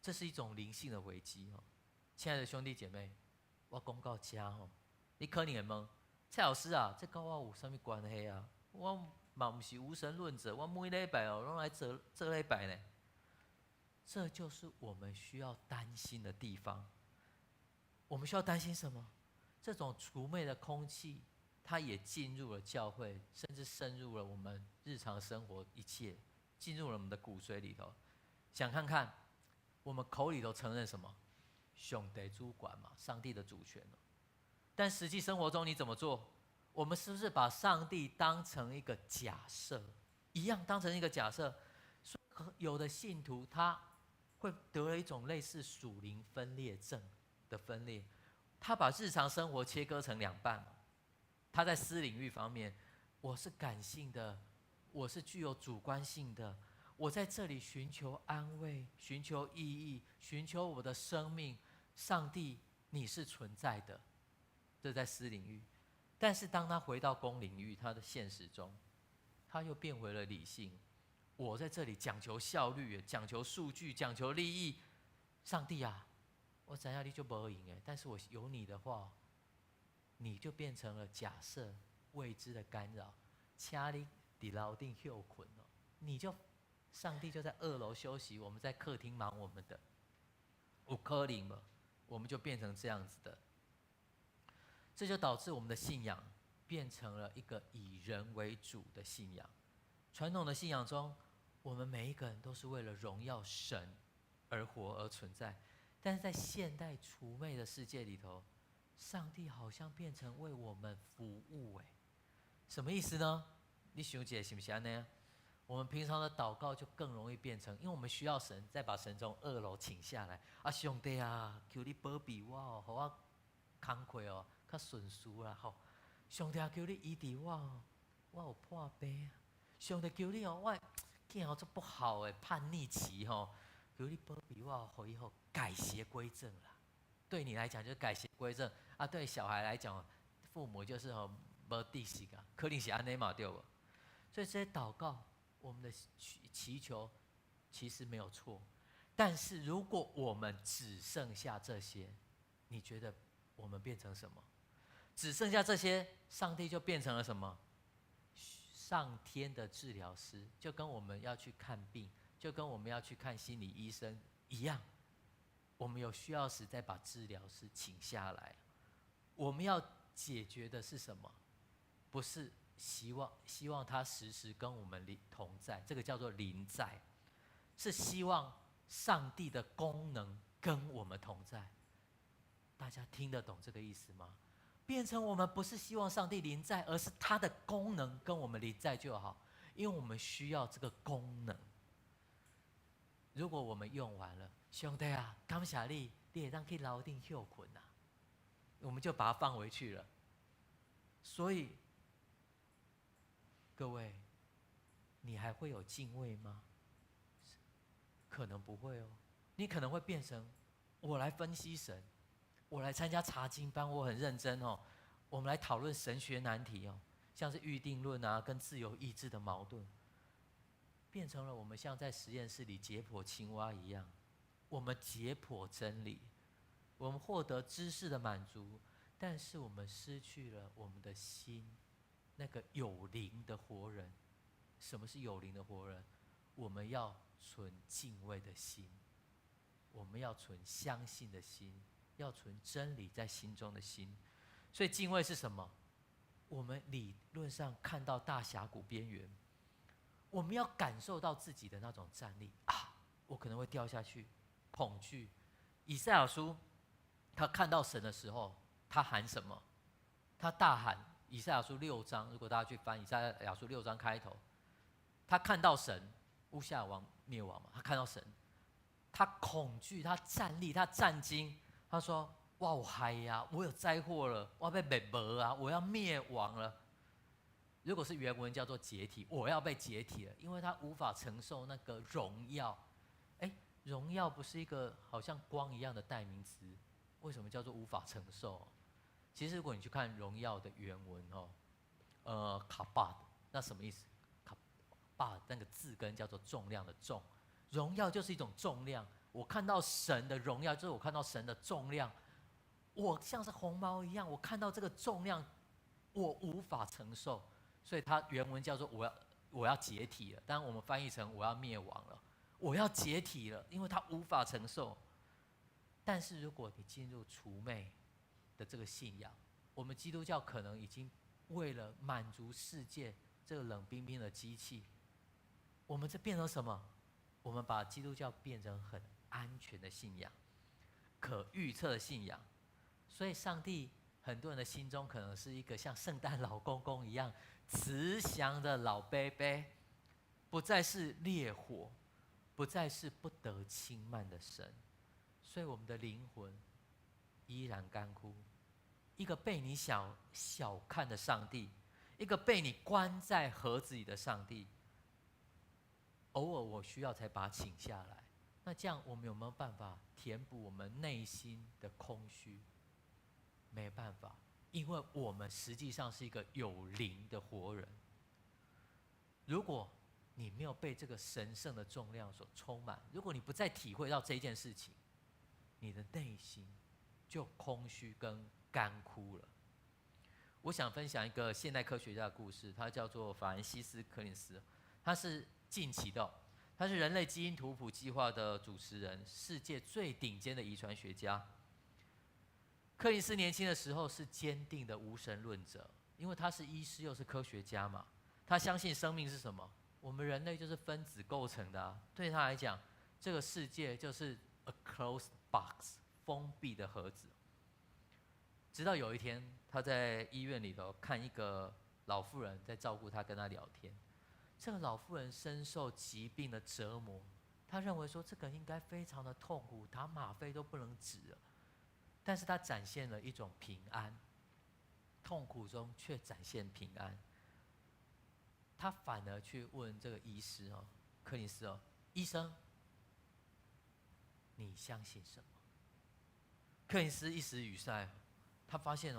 这是一种灵性的危机哦。亲爱的兄弟姐妹，我讲到这吼，你可能会问蔡老师啊，这跟我有什么关系啊？我嘛不是无神论者，我每礼拜哦拢来做礼拜呢。这就是我们需要担心的地方。我们需要担心什么？这种除魅的空气，它也进入了教会，甚至深入了我们日常生活一切，进入了我们的骨髓里头。想看看，我们口里头承认什么？上帝主管嘛，上帝的主权。但实际生活中你怎么做？我们是不是把上帝当成一个假设，一样当成一个假设？有的信徒他会得了一种类似属灵分裂症的分裂，他把日常生活切割成2半。他在私领域方面，我是感性的，我是具有主观性的，我在这里寻求安慰，寻求意义，寻求我的生命。上帝，你是存在的，这在私领域。但是当他回到公领域，他的现实中，他又变回了理性。我在这里讲求效率，讲求数据，讲求利益。上帝啊，我知道你就没赢但是我有你的话，你就变成了假设，未知的干扰。请你在楼顶休困哦，上帝就在2楼休息，我们在客厅忙我们的。有可能吗？我们就变成这样子的，这就导致我们的信仰变成了一个以人为主的信仰。传统的信仰中，我们每一个人都是为了荣耀神而活而存在，但是在现代除魅的世界里头，上帝好像变成为我们服务。什么意思呢？你想一下是不是这样？我们平常的祷告就更容易变成，因为我们需要神，再把神从2楼请下来。啊，上帝啊，求你保庇我哦，让我工课哦较顺遂啦吼。上帝啊，求你医治我哦，我有破病。上帝求你哦，我囝哦做不好诶，叛逆期吼，求你保庇我，让伊吼改邪归正啦。对你来讲就是改邪归正啊，对小孩来讲，父母就是吼无知识啊，可能是安尼嘛对不？所以这些祷告，我们的祈求其实没有错，但是如果我们只剩下这些，你觉得我们变成什么？只剩下这些，上帝就变成了什么？上天的治疗师，就跟我们要去看病，就跟我们要去看心理医生一样。我们有需要时再把治疗师请下来。我们要解决的是什么？不是希望他时时跟我们同在，这个叫做临在，是希望上帝的功能跟我们同在。大家听得懂这个意思吗？变成我们不是希望上帝临在，而是他的功能跟我们临在就好，因为我们需要这个功能。如果我们用完了，兄弟啊，感谢你，你也让可以楼顶休困啊，我们就把它放回去了。所以，各位，你还会有敬畏吗？可能不会哦，你可能会变成我来分析神。我来参加查经班，我很认真哦。我们来讨论神学难题哦，像是预定论啊，跟自由意志的矛盾，变成了我们像在实验室里解剖青蛙一样。我们解剖真理，我们获得知识的满足，但是我们失去了我们的心，那个有灵的活人。什么是有灵的活人？我们要存敬畏的心，我们要存相信的心。要存真理在心中的心，所以敬畏是什么？我们理论上看到大峡谷边缘，我们要感受到自己的那种战力啊！我可能会掉下去，恐惧。以赛亚书，他看到神的时候，他喊什么？他大喊。以赛亚书6章，如果大家去翻以赛亚书6章开头，他看到神，乌西雅王灭亡嘛，他看到神，他恐惧，他战栗，他战惊。他说：“哇，我嗨呀！我有灾祸了，我要被灭亡啊！我要灭亡了。”如果是原文叫做解体，我要被解体了，因为他无法承受那个荣耀。荣耀不是一个好像光一样的代名词，为什么叫做无法承受？其实如果你去看荣耀的原文卡巴的，那什么意思？卡巴那个字根叫做重量的重，荣耀就是一种重量。我看到神的荣耀，就是我看到神的重量，我像是红毛一样，我看到这个重量，我无法承受，所以它原文叫做我要解体了。当然我们翻译成我要灭亡了，我要解体了，因为它无法承受。但是如果你进入除魅的这个信仰，我们基督教可能已经为了满足世界这个冷冰冰的机器，我们这变成什么？我们把基督教变成很安全的信仰，可预测的信仰。所以上帝很多人的心中可能是一个像圣诞老公公一样慈祥的老伯伯，不再是烈火，不再是不得轻慢的神。所以我们的灵魂依然干枯。一个被你小看的上帝，一个被你关在盒子里的上帝，偶尔我需要才把它请下来。那这样我们有没有办法填补我们内心的空虚？没办法，因为我们实际上是一个有灵的活人。如果你没有被这个神圣的重量所充满，如果你不再体会到这件事情，你的内心就空虚跟干枯了。我想分享一个现代科学家的故事，他叫做法兰西斯·柯林斯，他是近期的，他是人类基因图谱计划的主持人，世界最顶尖的遗传学家。柯林斯年轻的时候是坚定的无神论者，因为他是医师又是科学家嘛，他相信生命是什么？我们人类就是分子构成的啊，对他来讲，这个世界就是 a closed box， 封闭的盒子。直到有一天，他在医院里头看一个老妇人在照顾他，跟他聊天。这个老妇人深受疾病的折磨，他认为说这个应该非常的痛苦，打吗啡都不能止了。但是他展现了一种平安，痛苦中却展现平安。他反而去问这个医师柯林斯医生，你相信什么？柯林斯一时语塞，他发现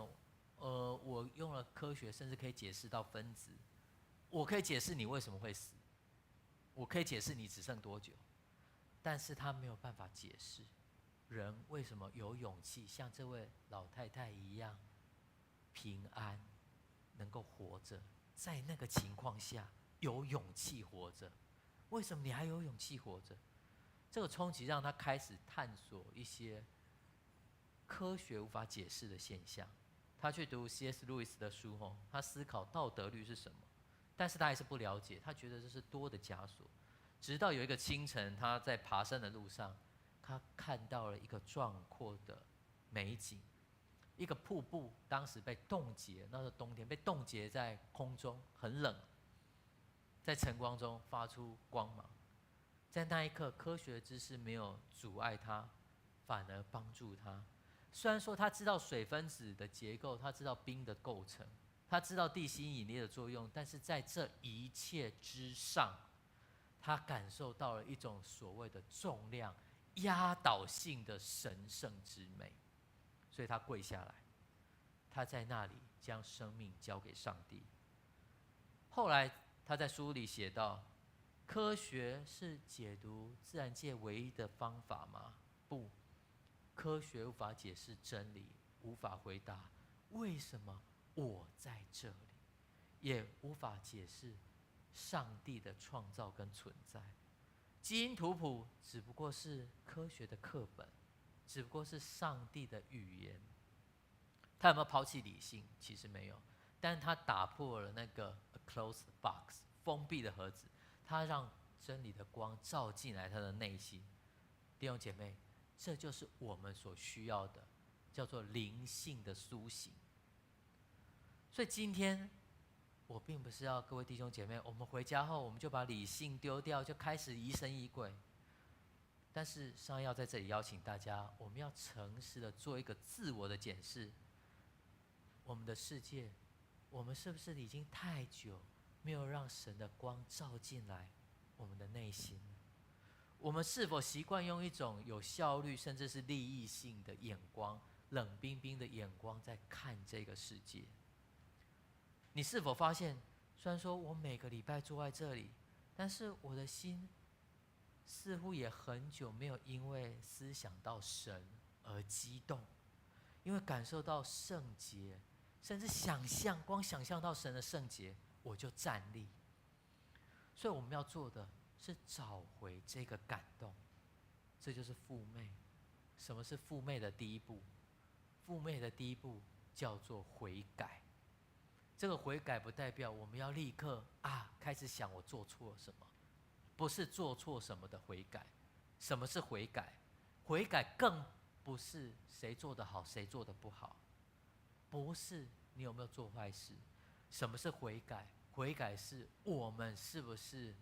我用了科学，甚至可以解释到分子，我可以解释你为什么会死，我可以解释你只剩多久，但是他没有办法解释人为什么有勇气像这位老太太一样平安能够活着，在那个情况下有勇气活着。为什么你还有勇气活着？这个冲击让他开始探索一些科学无法解释的现象。他去读 C.S. 路易斯的书，他思考道德律是什么，但是他还是不了解，他觉得这是多的枷锁。直到有一个清晨，他在爬山的路上，他看到了一个壮阔的美景，一个瀑布，当时被冻结，那是冬天，被冻结在空中，很冷，在晨光中发出光芒。在那一刻，科学的知识没有阻碍他，反而帮助他。虽然说他知道水分子的结构，他知道冰的构成，他知道地心引力的作用，但是在这一切之上，他感受到了一种所谓的重量压倒性的神圣之美，所以他跪下来，他在那里将生命交给上帝。后来他在书里写道：科学是解读自然界唯一的方法吗？不，科学无法解释真理，无法回答为什么我在这里，也无法解释上帝的创造跟存在。基因图谱只不过是科学的课本，只不过是上帝的语言。他有没有抛弃理性？其实没有，但他打破了那个 closed box 封闭的盒子，他让真理的光照进来他的内心。弟兄姐妹，这就是我们所需要的，叫做灵性的苏醒。所以今天我并不是要各位弟兄姐妹，我们回家后我们就把理性丢掉，就开始疑神疑鬼。但是上要在这里邀请大家，我们要诚实的做一个自我的检视。我们的世界，我们是不是已经太久没有让神的光照进来我们的内心？我们是否习惯用一种有效率甚至是利益性的眼光，冷冰冰的眼光在看这个世界？你是否发现，虽然说我每个礼拜坐在这里，但是我的心似乎也很久没有因为思想到神而激动，因为感受到圣洁，甚至光想象到神的圣洁，我就站立。所以我们要做的是找回这个感动，这就是复媚。什么是复媚的第一步？复媚的第一步叫做悔改。这个悔改不代表我们要立刻开始想我做错了什么，不是做错什么的悔改。什么是悔改？悔改更不是谁做得好谁做得不好，不是你有没有做坏事。什么是悔改？悔改是我们是不是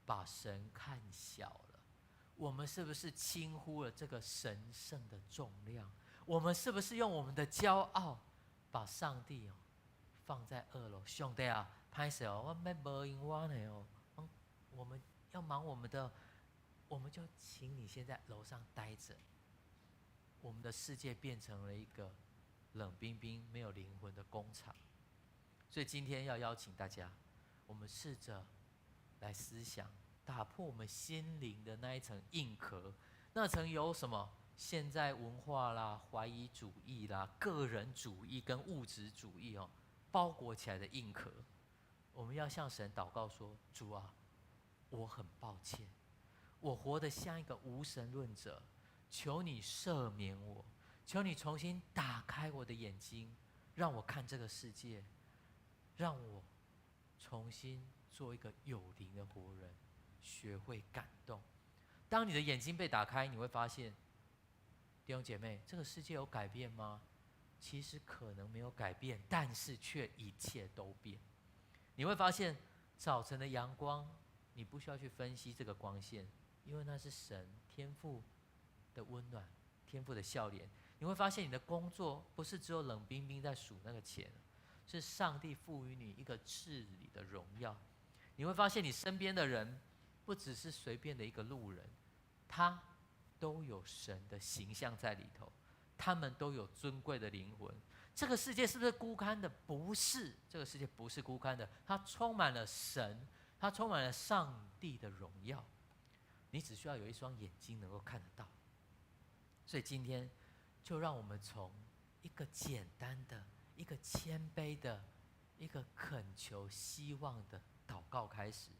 把神看小了？我们是不是轻忽了这个神圣的重量？我们是不是用我们的骄傲把上帝放在二楼？兄弟啊，拍手哦，我没没赢我呢哦，我们要忙我们的，我们就请你先在楼上待着。我们的世界变成了一个冷冰冰、没有灵魂的工厂。所以今天要邀请大家，我们试着来思想，打破我们心灵的那一层硬壳，那层有什么现在文化啦、怀疑主义啦、个人主义跟物质主义包裹起来的硬壳。我们要向神祷告说：主啊，我很抱歉，我活得像一个无神论者，求你赦免我，求你重新打开我的眼睛，让我看这个世界，让我重新做一个有灵的活人，学会感动。当你的眼睛被打开，你会发现，弟兄姐妹，这个世界有改变吗？其实可能没有改变，但是却一切都变。你会发现早晨的阳光，你不需要去分析这个光线，因为那是神天父的温暖，天父的笑脸。你会发现你的工作不是只有冷冰冰在数那个钱，是上帝赋予你一个治理的荣耀。你会发现你身边的人不只是随便的一个路人，他都有神的形象在里头，他们都有尊贵的灵魂。这个世界是不是孤单的？不是，这个世界不是孤单的，它充满了神，它充满了上帝的荣耀。你只需要有一双眼睛能够看得到。所以今天就让我们从一个简单的、一个谦卑的、一个恳求希望的祷告开始。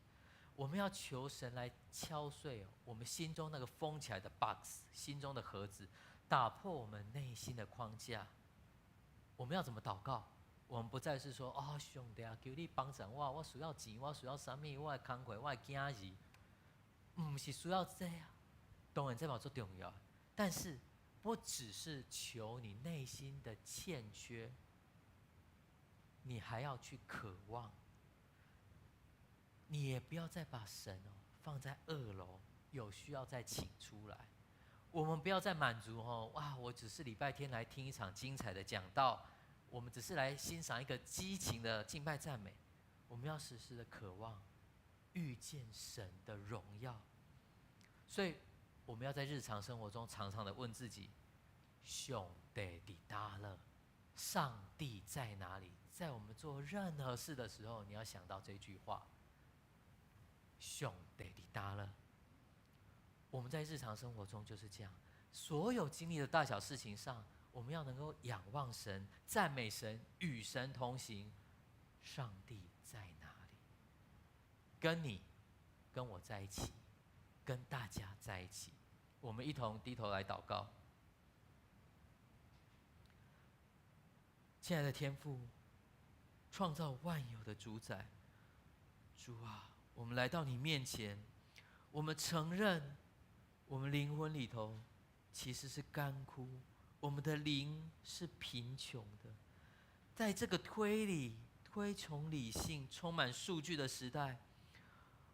我们要求神来敲碎我们心中那个封起来的 box， 心中的盒子，打破我们内心的框架。我们要怎么祷告？我们不再是说上帝啊，求你帮助我，我需要钱，我需要什么，我的工课，我的囝儿，不是需要这样。当然这嘛最重要，但是不只是求你内心的欠缺，你还要去渴望。你也不要再把神放在2楼，有需要再请出来。我们不要再满足我只是礼拜天来听一场精彩的讲道，我们只是来欣赏一个激情的敬拜赞美。我们要时时的渴望遇见神的荣耀。所以我们要在日常生活中常常的问自己：上帝在哪了？上帝在哪里？在我们做任何事的时候，你要想到这句话：上帝在哪了？我们在日常生活中就是这样，所有经历的大小事情上，我们要能够仰望神、赞美神、与神同行。上帝在哪里？跟你、跟我在一起，跟大家在一起。我们一同低头来祷告。亲爱的天父，创造万有的主宰，主啊，我们来到你面前，我们承认我们灵魂里头其实是干枯，我们的灵是贫穷的。在这个推崇理性、充满数据的时代，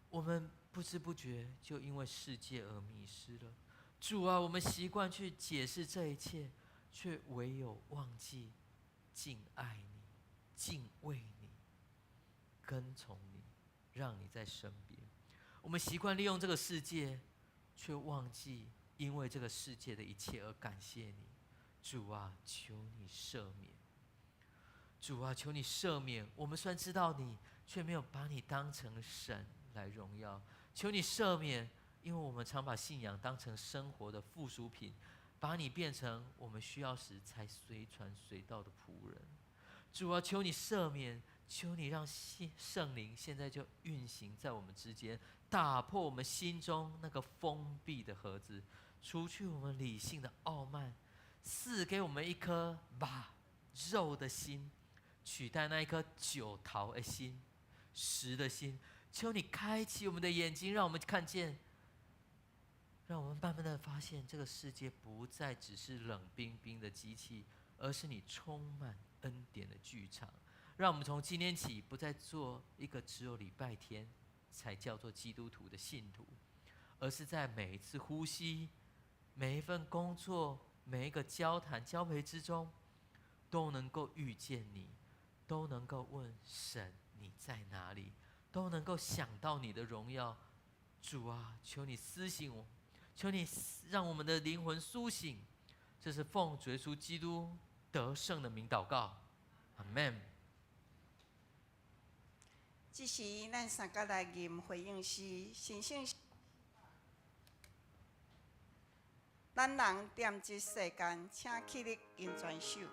我们不知不觉就因为世界而迷失了。主啊，我们习惯去解释这一切，却唯有忘记敬爱你、敬畏你、跟从你，让你在身边。我们习惯利用这个世界，却忘记因为这个世界的一切而感谢你。主啊，求你赦免。主啊，求你赦免。我们虽然知道你，却没有把你当成神来荣耀。求你赦免，因为我们常把信仰当成生活的附属品，把你变成我们需要时才随传随到的仆人。主啊，求你赦免，求你让圣灵现在就运行在我们之间，打破我们心中那个封闭的盒子，除去我们理性的傲慢，赐给我们一颗肉的心，取代那一颗酒桃的心、石的心。求你开启我们的眼睛，让我们看见，让我们慢慢的发现，这个世界不再只是冷冰冰的机器，而是你充满恩典的剧场。让我们从今天起，不再做一个只有礼拜天才叫做基督徒的信徒，而是在每一次呼吸、每一份工作、每一个交谈交陪之中，都能够遇见你，都能够问神你在哪里，都能够想到你的荣耀。主啊，求你施行我，求你让我们的灵魂苏醒。这是奉主耶稣基督得胜的名祷告，阿们。这时咱三个来吟回应诗，神圣。咱人踮这世间，请起立吟全首。主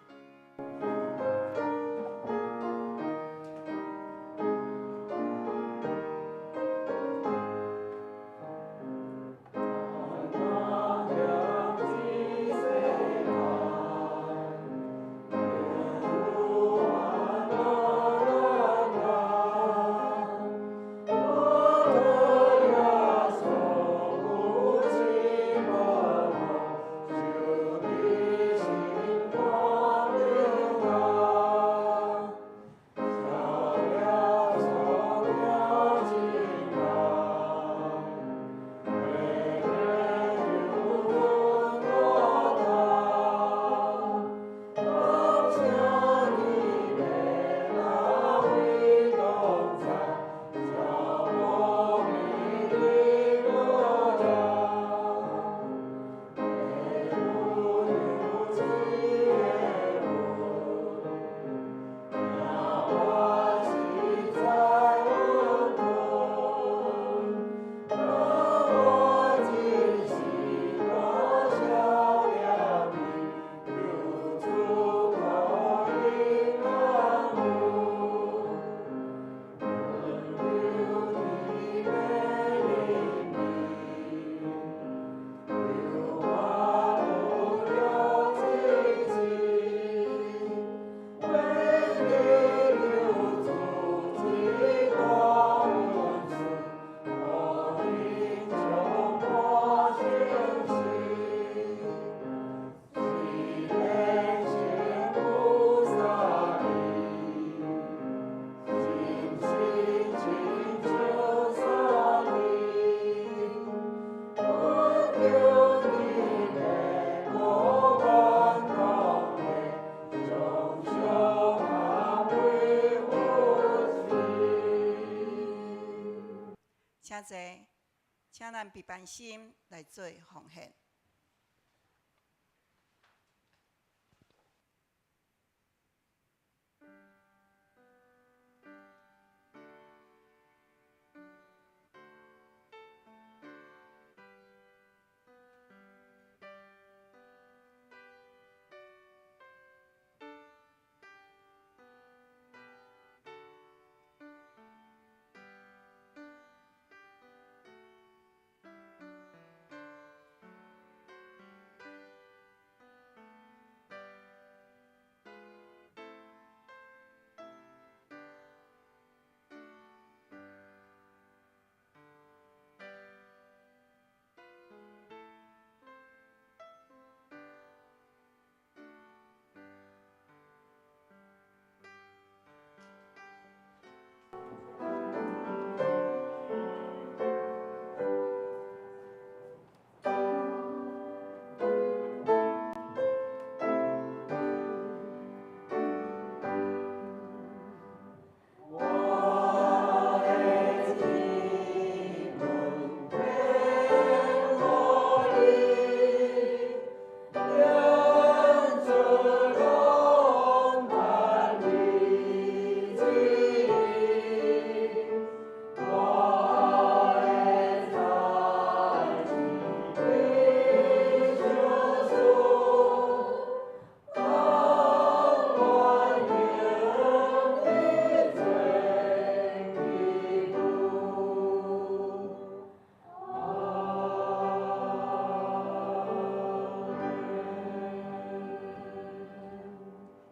咱备办心来做奉献。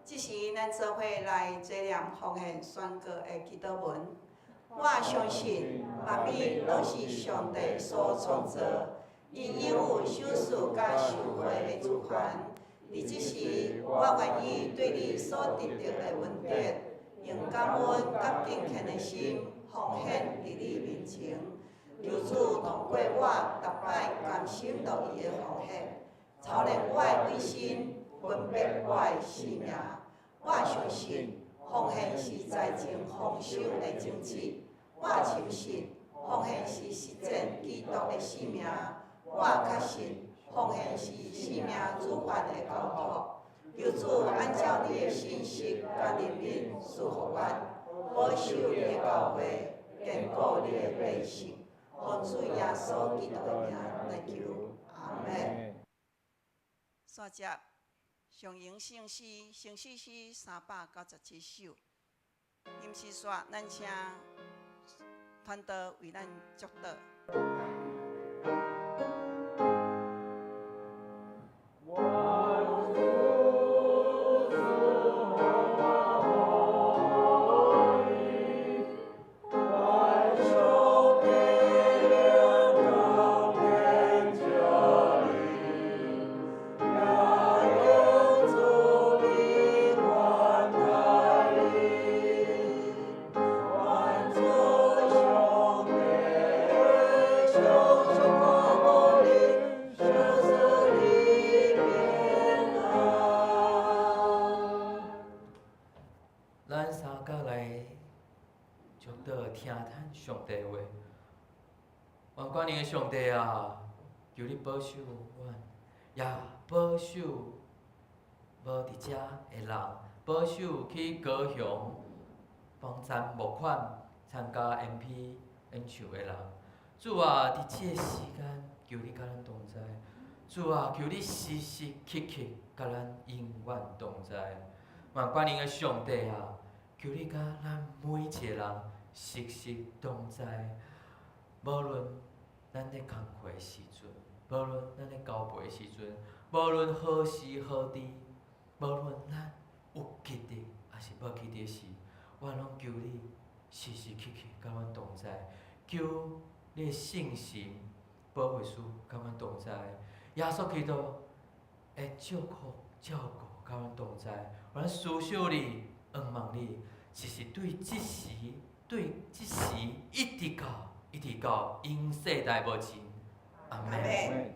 这是咱做伙来做念奉献宣告的祈祷文。我相信万物都是上帝所创造，伊有手术甲受惠的主权。伫即时，我愿意对你所得到的恩典，用感恩甲敬虔的心奉献伫你面前。求主通过我逐摆甘心乐意的奉献，操练我的卫生，分别我的生命。我相信奉献是在情丰收的种子。我深信奉献是实践基督的生命。我确信奉献是生命主权的交托。求主按照你的信息甲怜悯赐福我，保守你的教会，坚固你的百姓。奉主耶稣基督的名来求，阿门。线接上营圣诗397首，吟诗说，咱请团队为咱祝祷。咱三角来祝祷听咱上帝话。万管宁的上帝啊，求你保守阮，也保守无伫遮的人，保守去高雄帮赞募款参加 MP 演唱的人。主啊，伫即个时间，求你甲咱同在。主啊，求你时时刻刻甲咱永远同在。万管宁的上帝啊，求你甲咱每一个人时时同在。无论咱咧工课的时阵，无论咱咧交陪的时阵，无论何时何地，无论咱有记得还是无记得时，我拢求你时时刻刻甲阮同在。求你的圣神保护师甲阮同在。耶稣基督会照顾甲阮同在。阮思想你，仰望你，就是对即时一直到永世代无尽。阿门。